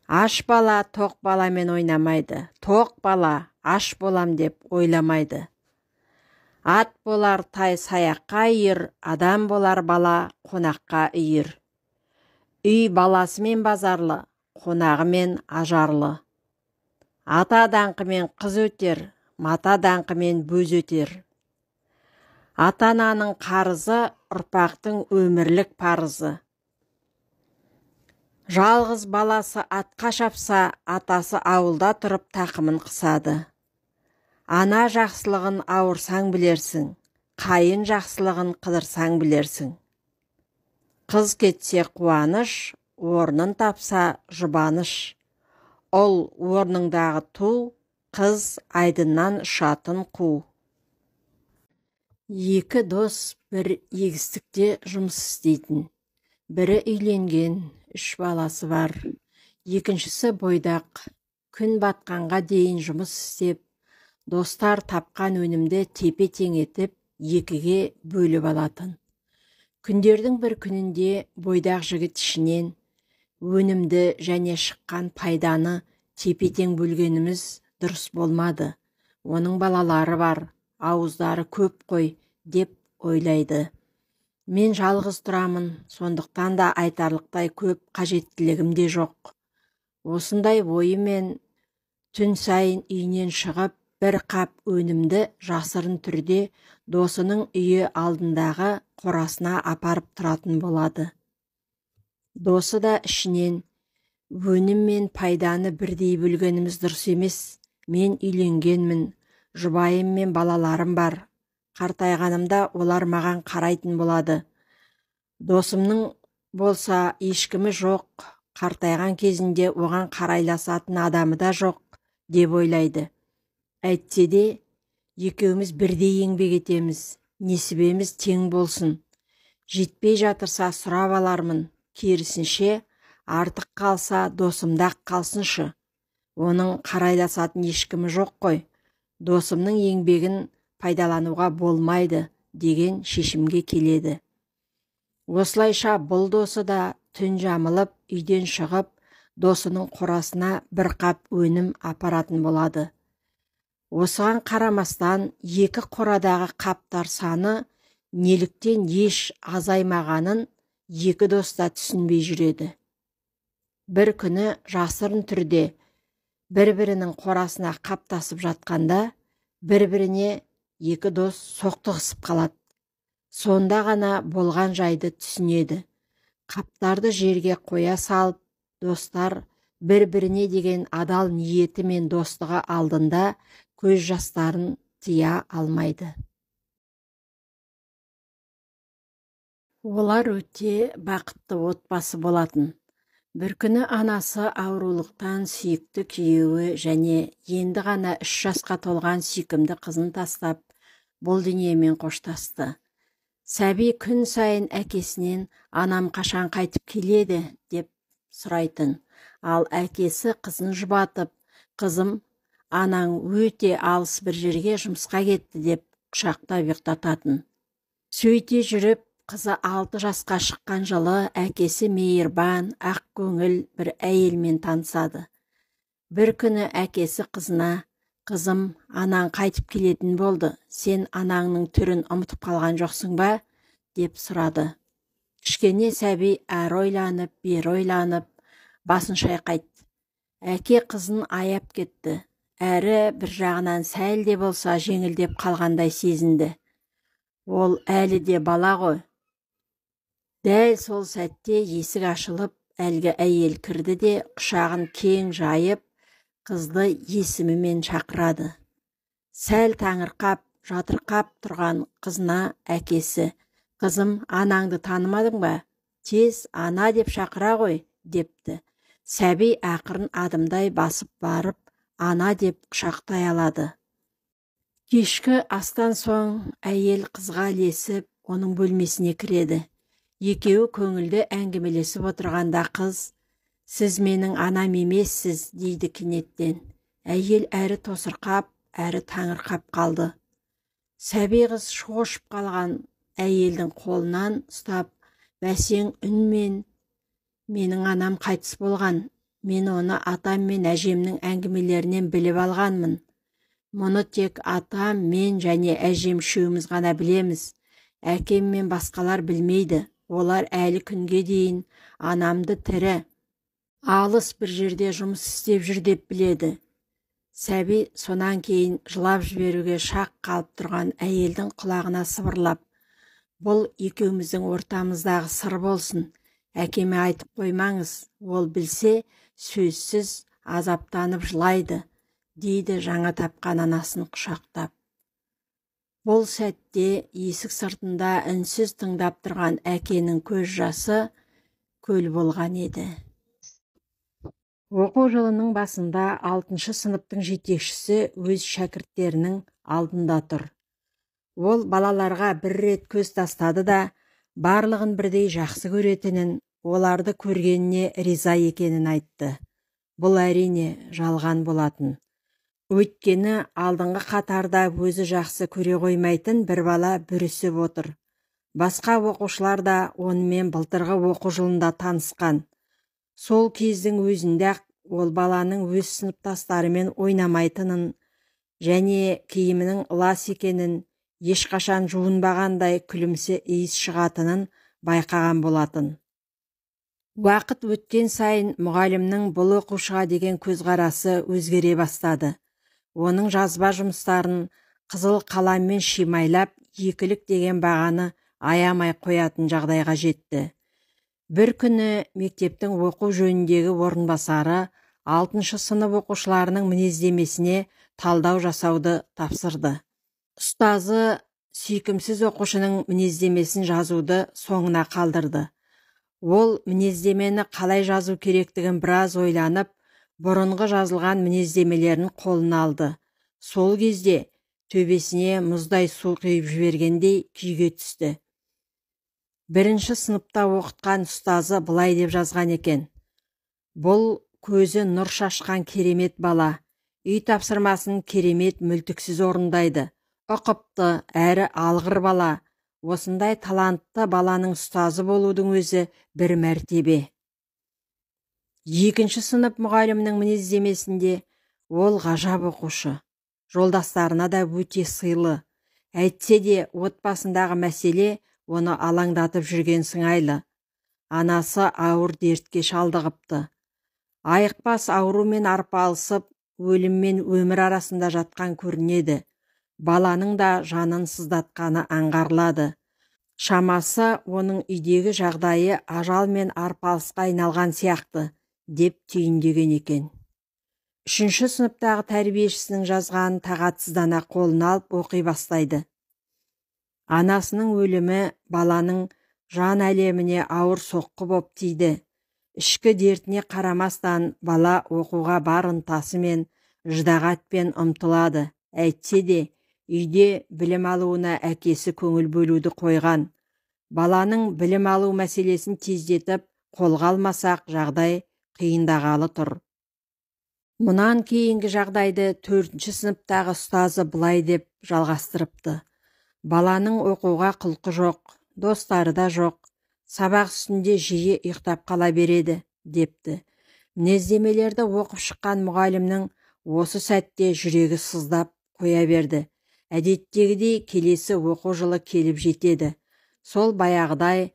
Аш бала тоқ баламен ойнамайды, тоқ бала аш болам деп ойламайды. Ат болар тай саяққа үйір, адам болар бала қонаққа үйір. Үй баласымен базарлы, қонағымен ажарлы. Ата даңқымен қыз өтер, мата даңқымен бөз өтер. Ата-ананың қарызы ұрпақтың өмірлік парызы. Жалғыз баласы атқа шапса, атасы ауылда тұрып тақымын қысады. Ана жақсылығын ауырсаң білерсің, қайын жақсылығын қыдырсаң білерсің. Қыз кетсе қуаныш, орнын тапса жұбаныш. Ұл орныңдағы ту, қыз айдыннан ұшатын қу. Екі дос бір егістікте жұмыс істейтін. Бірі үйленген, 3 баласы бар. Екіншісі бойдақ, күн батқанға дейін жұмыс істеп, достар тапқан өнімді тепе-тең етіп, екіге бөліп алатын. Күндердің бір күнінде бойдақ жігіт ішінен өнімді және шыққан пайданы тепе-тең бөлгеніміз дұрыс болмады. Оның балалары бар, ауыздары көп қой деп ойлайды. Мен жалғыз тұрамын, сондықтан да айтарлықтай көп қажеттілігім де жоқ. Осындай ойымен түн сайын үйінен шығып, бір қап өнімді жасырын түрде досының үйі алдындағы қорасына апарып тұратын болады. Досы да ішінен, өнім мен пайданы бірдей бөлгеніміз дұрыс емес. Мен үйленгенмін, жұбайым мен балаларым бар. Қартайғанымда олар маған қарайтын болады. Досымның болса ешкімі жоқ, қартайған кезінде оған қарайласатын адамы да жоқ деп ойлайды. Әйтсе де, екеуміз бірдей еңбек етеміз, несібеміз тең болсын. Жетпей жатырса сұрап алармын, керісінше артық қалса досымда қалсыншы. Оның қарайласатын ешкімі жоқ қой. Досымның еңбегін пайдалануға болмайды деген шешімге келеді. Осылайша бұл досы да түн жамылып үйден шығып, досының қорасына бір қап өнім апаратын болады. Осыған қарамастан екі қорадағы қаптар саны неліктен еш азаймағанын екі дос та түсінбей жүреді. Бір күні жасырын түрде бір-бірінің қорасына қаптасып жатқанда, бір-біріне екі дос соқтығысып қалады. Сонда ғана болған жайды түсінеді. Қаптарды жерге қоя салып, достар бір-біріне деген адал ниеті мен достығы алдында көз жастарын тыя алмайды. Олар өте бақытты отбасы болатын. Бір күні анасы аурулықтан сүйікті күйеуі және енді ғана 3 жасқа толған сүйкімді қызын тастап, бұл дүниемен қоштасты. Сәби күн сайын әкесінен анам қашан қайтып келеді деп сұрайтын. Ал әкесі қызын жұбатып, қызым, анаң өте алыс бір жерге жұмысқа кетті деп құшақтап ұйықтататын. Сөйте жүріп, қызы 6 жасқа шыққан жылы әкесі мейірбан, ақ көңіл бір әйелмен танысады. Бір күні әкесі қызына, қызым, анаң қайтып келетін болды, сен анаңның түрін ұмытып қалған жоқсың ба? Деп сұрады. Кішкене сәби әрі ойланып, бері ойланып, басын шайқайды. Әке қызын аяп кетті, әрі бір жағынан сәл де болса жеңілдеп қалғандай сезінді. Ол әлі де бала ғой. Дәл сол сәтте есік ашылып, әлгі әйел кірді де құшағын кең жайып, қызды есімімен шақырады. Сәл таңырқап, жатырқап тұрған қызына әкесі, қызым, анаңды танымадың ба? Тез ана деп шақыра ғой, депті. Сәби ақырын адымдай басып барып, ана деп құшақтай алады. Кешкі астан соң әйел қызға ілесіп, оның бөлмесіне кіреді. Екеуі көңілді әңгімелесіп отырғанда қыз, сіз менің анам емессіз, дейді кенеттен. Әйел әрі тосырқап, әрі таңырқап қалды. Сәби қыз шошып қалған әйелдің қолынан ұстап, бәсең үнмен, менің анам қайтыс болған, мен оны атам мен әжемнің әңгімелерінен біліп алғанмын. Мұны тек атам, мен және әжем үшеуміз ғана білеміз. Әкем мен басқалар білмейді. Олар әлі күнге дейін анамды тірі, алыс бір жерде жұмыс істеп жүр деп біледі. Сәби сонан кейін жылап жіберуге шақ қалып тұрған әйелдің құлағына сыбырлап, бұл екеуміздің ортамыздағы сыр болсын, әкеме айтып қоймаңыз, ол білсе сөзсіз азаптанып жылайды, дейді жаңа тапқан анасын құшақтап. Бұл сәтте есік сыртында үнсіз тыңдап тұрған әкенің көз жасы көл болған еді. Оқу жылының басында 6-шы сыныптың жетекшісі өз шәкірттерінің алдында тұр. Ол балаларға бір рет көз тастады да, барлығын бірдей жақсы көретінін, оларды көргеніне риза екенін айтты. Бұл әрине жалған болатын. Өйткені алдыңғы қатарда өзі жақсы көре қоймайтын бір бала бүрісіп отыр. Басқа оқушылар да онымен былтырғы оқу жылында танысқан. Сол кездің өзінде ол баланың өз сыныптастарымен ойнамайтынын және киімінің лас екенін, ешқашан жуынбағандай күлімсе иіс шығатынын байқаған болатын. Уақыт өткен сайын мұғалімнің бұл оқушыға деген көзқарасы өзгере бастады. Оның жазба жұмыстарын қызыл қаламмен шимайлап, екілік деген бағаны аямай қоятын жағдайға жетті. Бір күні мектептің оқу жөніндегі орынбасары 6-шы сынып оқушыларының мінездемесіне талдау жасауды тапсырды. Ұстазы сүйкімсіз оқушының мінездемесін жазуды соңына қалдырды. Ол мінездемені қалай жазу керектігін біраз ойланып, бұрынғы жазылған мінездемелерін қолына алды. Сол кезде төбесіне мұздай су құйып жібергендей күйге түсті. 1-ші сыныпта оқытқан ұстазы былай деп жазған екен: Бұл көзі нұр шашқан керемет бала. Үй тапсырмасын керемет мүлтіксіз орындайды. Ұқыпты әрі алғыр бала. Осындай талантты баланың ұстазы болудың өзі бір мәртебе. Екінші сынып мұғалімнің мінездемесінде ол ғажап оқушы. Жолдастарына да өте сыйлы. Әйтсе де отбасындағы мәселе оны алаңдатып жүрген сыңайлы. Анасы ауыр дертке шалдығыпты. Айықпас аурумен арпалысып, өлім мен өмір арасында жатқан көрінеді. Баланың да жанын сыздатқаны аңғарылады. Шамасы оның үйдегі жағдайы ажал мен арпалысқа айналған сияқты, деп түйіндеген екен. Үшінші сыныптағы тәрбиешісінің жазғанын тағатсыздана қолына алып оқи бастайды. Анасының өлімі баланың жан әлеміне ауыр соққы боп тиді. Ішкі дертіне қарамастан бала оқуға бар ынтасымен, ждағатпен ұмтылады. Әйтсе де, үйде білім алуына әкесі көңіл бөлуді қойған. Баланың білім алу мәселесін тездетіп, қолға алмасақ жағдай қиындағалы тұр. Мұнан кейінгі жағдайды 4-ші сыныптағы ұстазы былай деп жалғастырыпты. Баланың оқуға құлқы жоқ, достары да жоқ, сабақ үстінде жиі ұйықтап қала береді, депті. Мінездемелерді оқып шыққан мұғалімнің осы сәтте жүрегі сыздап қоя берді. Әдеттегідей келесі оқу жылы келіп жетеді. Сол баяғыдай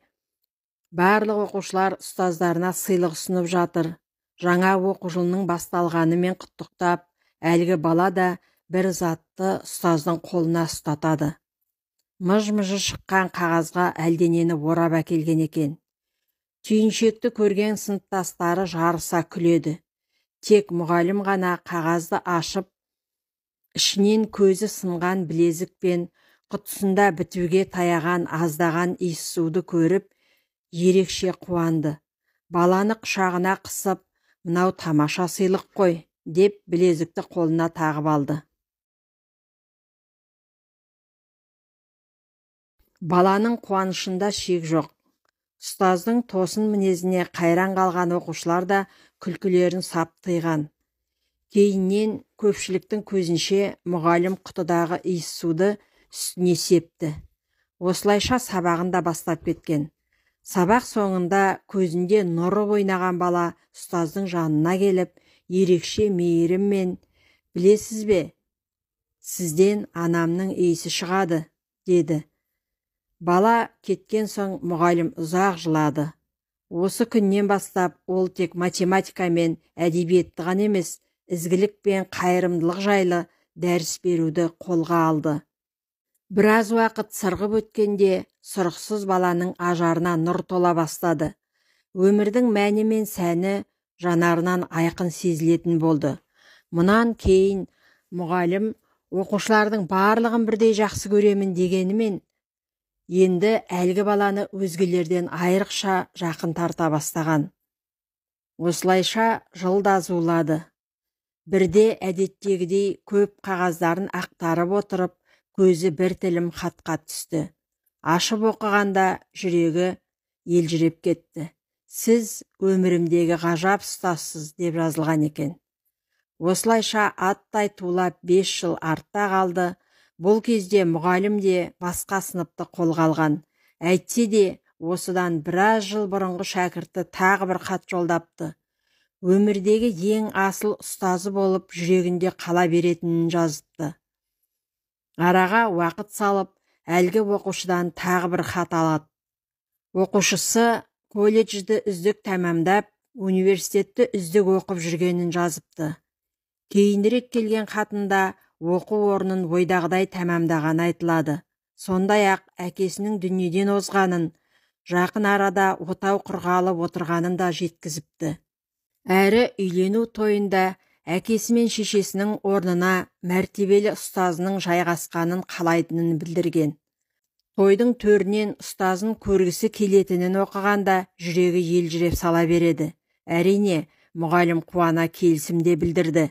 барлық оқушылар ұстаздарына сыйлық ұсынып жатыр. Жаңа оқу жылының басталғанымен құттықтап, әлгі бала да бір затты ұстаздың қолына ұстатады. Мыж-мыжы шыққан қағазға әлденені орап әкелген екен. Түйіншекті көрген сыныптастары жарыса күледі. Тек мұғалім ғана қағазды ашып, ішінен көзі сынған білезік пен құтысында бітуге таяған аздаған иіссуды көріп, ерекше қуанды. Баланы құшағына қысып, мынау тамаша сыйлық қой, деп білезікті қолына тағып алды. Баланың қуанышында шек жоқ. Ұстаздың тосын мінезіне қайран қалған оқушылар да күлкілерін сап тыйған. Кейіннен көпшіліктің көзінше мұғалім құтыдағы иіссуды үстіне септі. Осылайша сабағын да бастап кеткен. Сабақ соңында көзінде нұры ойнаған бала ұстаздың жанына келіп, ерекше мейіріммен, «Білесіз бе, сізден анамның иісі шығады», деді. Бала кеткен соң мұғалім ұзақ жылады. Осы күннен бастап ол тек математика мен әдебиетті ғана емес, ізгілік пен қайырымдылық жайлы дәріс беруді қолға алды. Біраз уақыт сырғып өткенде сұрықсыз баланың ажарына нұр тола бастады. Өмірдің мәні мен сәні жанарынан айқын сезілетін болды. Мұнан кейін мұғалім оқушылардың барлығын бірдей жақсы көремін дегенімен, енді әлгі баланы өзгелерден айрықша жақын тарта бастаған. Осылайша жыл да зулады. Бірде әдеттегідей көп қағаздарын ақтарып отырып, көзі бір тілім хатқа түсті. Ашып оқығанда жүрегі елжіреп кетті. «Сіз өмірімдегі ғажап ұстазсыз», деп жазылған екен. Осылайша аттай тулап 5 жыл артта қалды. Бұл кезде мұғалім де басқа сыныпты қолға алған. Әйтсе де, осыдан біраз жыл бұрынғы шәкірті тағы бір хат жолдапты. Өмірдегі ең асыл ұстазы болып жүрегінде қала беретінін жазыпты. Араға уақыт салып, әлгі оқушыдан тағы бір хат алады. Оқушысы колледжді үздік тәмамдап, университетті үздік оқып жүргенін жазыпты. Кейінірек келген хатында оқу орнын ойдағыдай тәмамдаған айтылады. Сондай-ақ әкесінің дүниеден озғанын, жақын арада отау құрғалы отырғанын да жеткізіпті. Әрі үйлену тойында әкесі мен шешесінің орнына мәртебелі ұстазының жайғасқанын қалайтынын білдірген. Тойдың төрінен ұстазын көргісі келетінін оқығанда жүрегі елжіреп сала береді. Әрине, мұғалім қуана келісімде білдірді.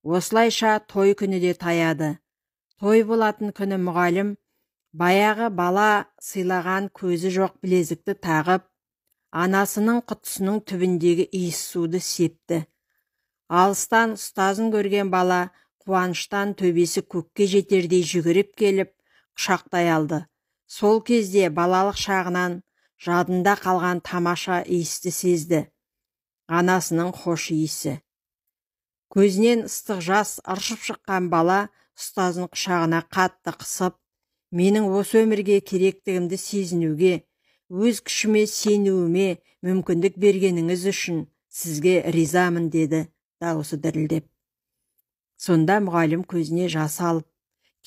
Осылайша той күні де таяды. Той болатын күні мұғалім баяғы бала сыйлаған көзі жоқ білезікті тағып, Анасының құтысының түбіндегі иіс суды септі. Алыстан ұстазын көрген бала қуаныштан төбесі көкке жетердей жүгіріп келіп құшақтай алды. Сол кезде балалық шағынан жадында қалған тамаша иісті сезді. Анасының хош иісі. Көзінен ыстық жас ыршып шыққан бала ұстазын құшағына қатты қысып, менің осы өмірге керектігімді сезінуге, өз күшіме сенуіме мүмкіндік бергеніңіз үшін сізге ризамын, деді дауысы дірілдеп. Сонда мұғалім көзіне жас алып,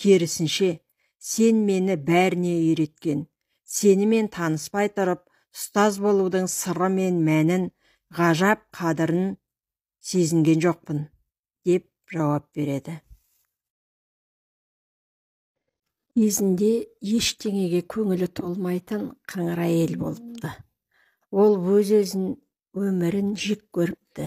керісінше, сен мені бәріне үйреткен, сенімен таныспай тұрып, ұстаз болудың сыры мен мәнін, ғажап қадірін сезінген жоқпын, деп жауап береді. Кезінде ештеңеге көңілі толмайтын қыңыр әйел болыпты. Ол өз-өзін өмірін жек көріпті.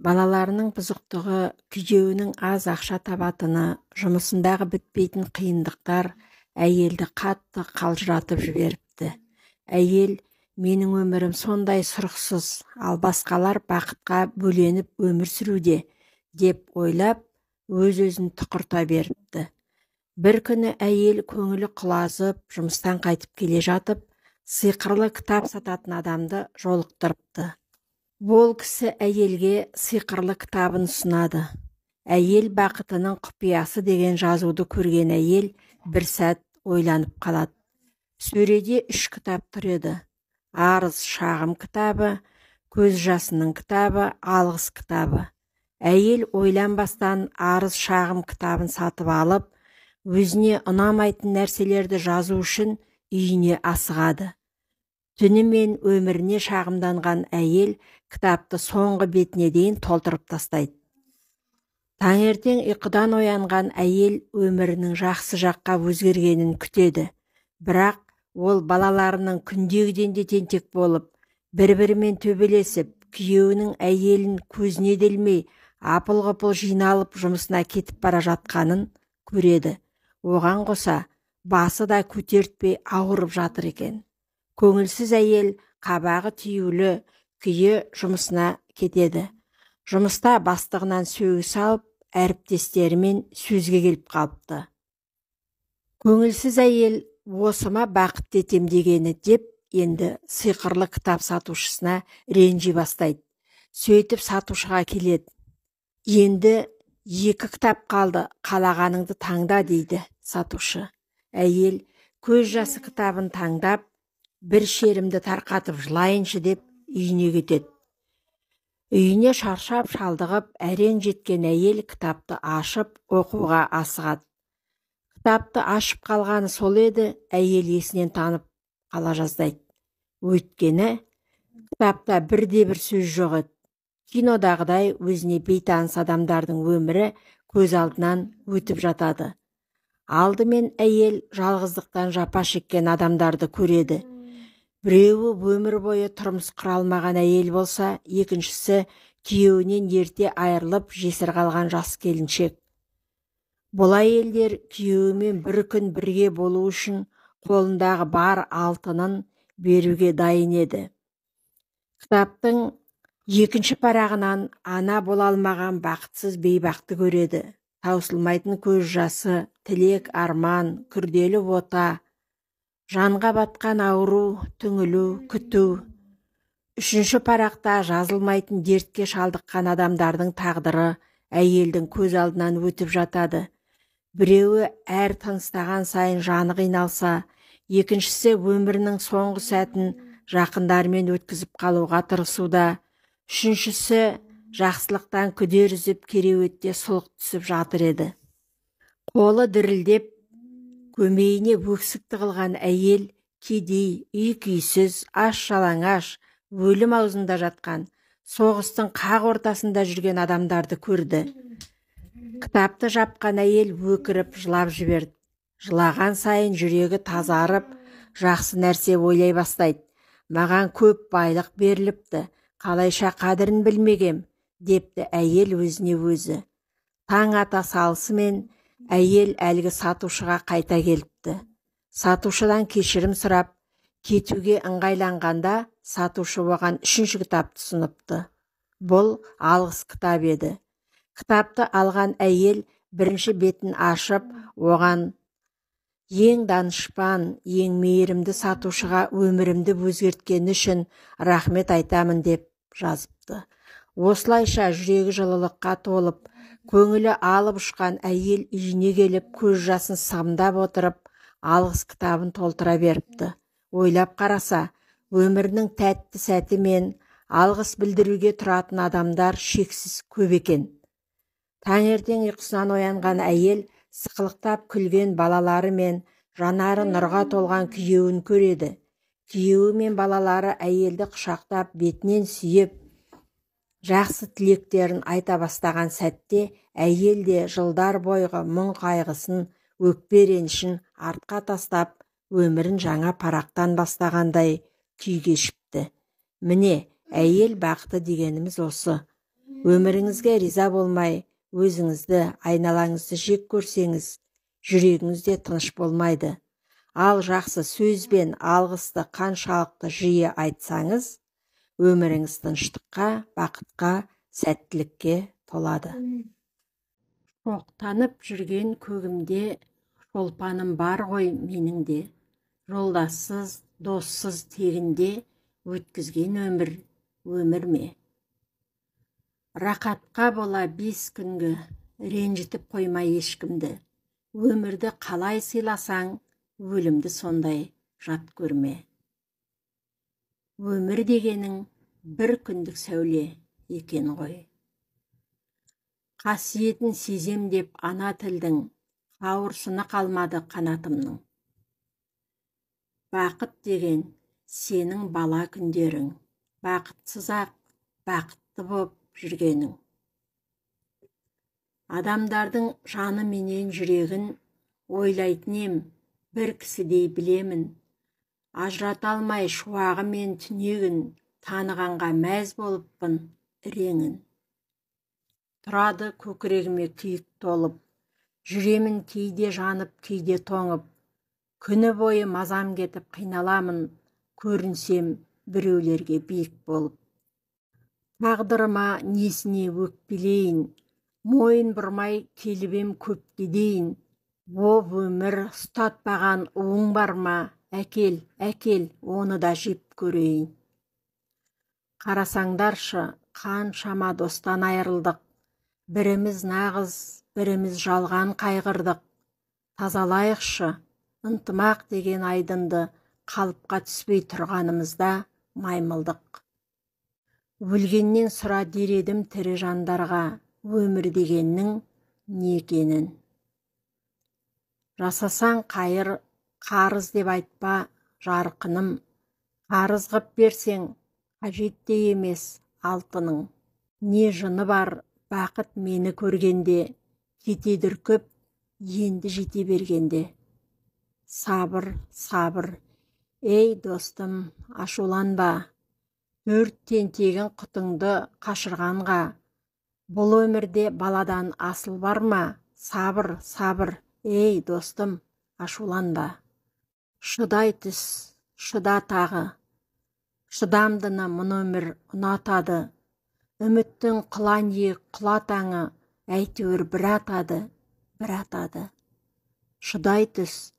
Балаларының бұзықтығы, күйеуінің аз ақша табатыны, жұмысындағы бітпейтін қиындықтар әйелді қатты қалжыратып жіберіпті. Әйел, менің өмірім сондай сұрықсыз, ал басқалар бақытқа бөленіп өмір сүруде, деп ойлап, өз-өзін тұқырта беріпті. Бір күні әйел көңілі құлазып, жұмыстан қайтып келе жатып, сиқырлы кітап сататын адамды жолықтырыпты. Ол кісі әйелге сиқырлы кітабын ұсынады. Әйел бақытының құпиясы деген жазуды көрген әйел бір сәт ойланып қалады. Сөреде 3 кітап тұр еді. Арыз шағым кітабы, көз жасының кітабы, алғыс кітабы. Әйел ойланбастан арыз шағым кітабын сатып алып, өзіне ұнамайтын нәрселерді жазу үшін үйіне асығады. Түнімен өміріне шағымданған әйел кітапты соңғы бетіне дейін толтырып тастайды. Таңертең ұйқыдан оянған әйел өмірінің жақсы жаққа өзгергенін күтеді. Бірақ ол балаларының күндегіден де тентек болып, бір-бірімен төбелесіп, күйеуінің әйелін көзіне делмей, апыл-ғұпыл жиналып жұмысына кетіп бара жатқанын көреді. Оған қоса, басы да көтертпей ауырып жатыр екен. Көңілсіз әйел қабағы түйулі күйі жұмысына кетеді. Жұмыста бастығынан сөгіс алып, әріптестерімен сөзге келіп қалыпты. Көңілсіз әйел осыма бақыт етем дегені деп, енді сиқырлы кітап сатушысына ренжи бастайды. Сөйтіп сатушыға келеді. Енді 2 кітап қалды, қалағаныңды таңда, дейді сатушы. Әйел көз жасы кітабын таңдап, бір шерімді тарқатып жылайыншы деп үйіне кетеді. Үйіне шаршап шалдығып әрең жеткен әйел кітапты ашып оқуға асығады. Кітапты ашып қалғаны сол еді, әйел есінен танып қала жаздайды. Өйткені кітапта бірде-бір сөз жоқ еді. Кинодағыдай өзіне бейтаныс адамдардың өмірі көз алдынан өтіп жатады. Алдымен әйел жалғыздықтан жапа шеккен адамдарды көреді. Біреуі өмір бойы тұрмыс құра алмаған әйел болса, екіншісі күйеуінен ерте айырылып жесір қалған жас келіншек. Бұл әйелдер күйеуімен бір күн бірге болу үшін қолындағы бар алтынын беруге дайын еді. Кітаптың 2 парағынан ана бола алмаған бақытсыз бейбақты көреді. Таусылмайтын көз жасы, тілек, арман, күрделі ота, жанға батқан ауру, түңілу, күту. 3 парақта жазылмайтын дертке шалдыққан адамдардың тағдыры әйелдің көз алдынан өтіп жатады. Біреуі әр тыныстаған сайын жаны қиналса, екіншісі өмірінің соңғы сәтін жақындармен өткізіп қалуға тырысуда, үшіншісі жақсылықтан күдер үзіп кереуетте сұлық түсіп жатыр еді. Қолы дірілдеп, көмейіне өксік тығылған әйел кедей, үй-күйсіз, аш-жалаңаш, өлім аузында жатқан, соғыстың қақ ортасында жүрген адамдарды көрді. Кітапты жапқан әйел өкіріп жылап жіберді. Жылаған сайын жүрегі тазарып, жақсы нәрсе ойлай бастайды. Маған көп байлық беріліпті, қалайша қадірін білмегем, депті әйел өзіне өзі. Таң ата салысымен әйел әлгі сатушыға қайта келіпті. Сатушыдан кешірім сұрап, Кетуге ыңғайланғанда сатушы оған 3-ші кітапты ұсыныпты. Бұл алғыс кітап еді. Кітапты алған әйел 1-ші бетін ашып, оған ең данышпан, ең мейірімді сатушыға өмірімді өзгерткені үшін рахмет айтамын деп жазыпты. Осылайша жүрегі жылылыққа толып, көңілі алып ұшқан әйел үйіне келіп, көз жасын сығымдап отырып, алғыс кітабын толтыра беріпті. Ойлап қараса, өмірінің тәтті сәті мен алғыс білдіруге тұратын адамдар шексіз көп екен. Таңертең ұйқысынан оянған әйел сықылықтап күлген балалары мен жанары нұрға толған күйеуін көреді. Күйеуі мен балалары әйелді құшақтап, бетінен сүйіп, жақсы тілектерін айта бастаған сәтте, әйел де жылдар бойғы мұң қайғысын, өкпе ренішін артқа тастап, өмірін жаңа парақтан бастағандай күй кешіпті. Міне, әйел бақыты дегеніміз осы. Өміріңізге риза болмай, өзіңізді, айналаңызды жек көрсеңіз, жүрегіңізде тыныш болмайды. Ал жақсы сөзбен алғысты қаншалықты жиі айтсаңыз, өміріңіз тыныштыққа, бақытқа, сәттілікке толады. Шоқтанып жүрген көгімде шолпаным бар ғой менің де. Жолдассыз, доссыз тегінде өткізген өмір ме? Рақатқа бола 5 күнгі, ренжітіп қоймай ешкімді. Өмірді қалай сыйласаң, өлімді сондай жат көрме. Өмір дегенің бір күндік сәуле екен ғой. Қасиетін сезем деп ана тілдің, қауырсыны қалмады қанатымның. Бақыт деген сенің бала күндерің, бақытсыз-ақ бақытты боп жүргенің. Адамдардың жаны менен жүрегін ойлайтын ем, бір кісідей білемін. Ажырата алмай шуағы мен түнегін, танығанға мәз болыппын реңін. Тұрады көкірегіме күйік толып, жүремін кейде жанып, кейде тоңып. Күні бойы мазам кетіп қиналамын, көрінсем біреулерге биік болып. Тағдырыма несіне өкпелейін, мойын бұрмай келіп ем көпке дейін. Боп өмір ұстатпаған уың бар ма? Әкел, әкел, оны да жеп көрейін. Қарасаңдаршы, қаншама достан айырылдық. Біріміз нағыз, біріміз жалған қайғырдық. Тазалайықшы, ынтымақ деген айдынды қалыпқа түспей тұрғанымызда маймылдық. Өлгеннен сұра дередім тірі жандарға, өмір дегеннің не екенін. Жасасаң қайыр, қарыз деп айтпа жарқыным. Қарыз қып берсең, қажетте емес алтының. Не жыны бар бақыт мені көргенде, кетедір көп, енді жете бергенде. Сабыр, сабыр, ей достым, ашуланба. 4 тентегін құтыңды қашырғанға. Бұл өмірде баладан асыл бар ма? Сабыр, сабыр, ей достым, ашуланба. Шыдай түс, шыда тағы. Шыдамдыны мұн өмір ұнатады. Үміттің құлан ек құлатаңы, әйтеуір бір атады. Шыдай түс,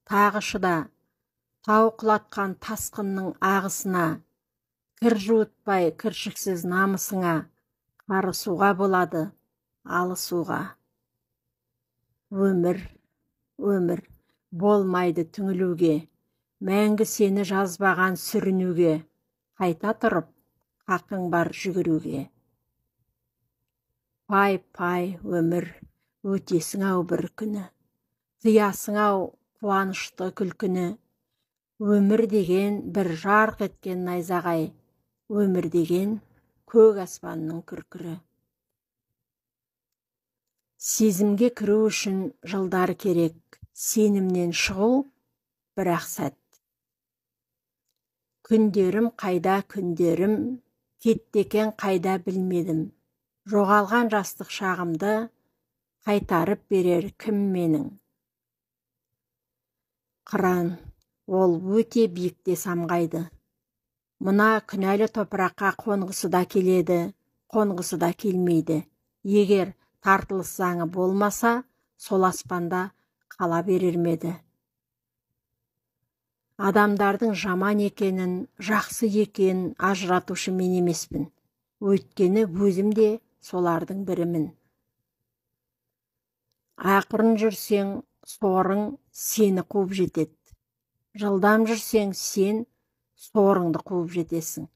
тағы шыда. Тау құлатқан тасқынның ағысына. Кір жуытпай кіршіксіз намысыңа. Қарысуға болады, алысуға. Өмір, болмайды түңілуге. Мәңгі сені жазбаған сүрінуге. Қайта тұрып, қақың бар жүгіруге. Пай, өмір, өтесің-ау бір күні. Қиясың-ау қуанышты күлкіні. Өмір деген бір жарқ еткен найзағай. Өмір деген көк аспанның күркірі. Сезімге кіру үшін жылдар керек, сенімнен шығу бірақ сәт. Күндерім қайда күндерім, кеттекен қайда білмедім. Жоғалған жастық шағымды қайтарып берер кім менің. Қыран, Ол өте биікте самғайды. Мына күнәлі топыраққа қонғысы да келеді, қонғысы да келмейді. Егер тартылыс заңы болмаса, сол аспанда қала берер ме еді? Адамдардың жаман екенін, жақсы екенін ажыратушы мен емеспін. Өйткені өзім де солардың бірімін. Ақырын жүрсең, сорың сені қуып жетеді. Жылдам жүрсең, сен сорыңды қуып жетесің.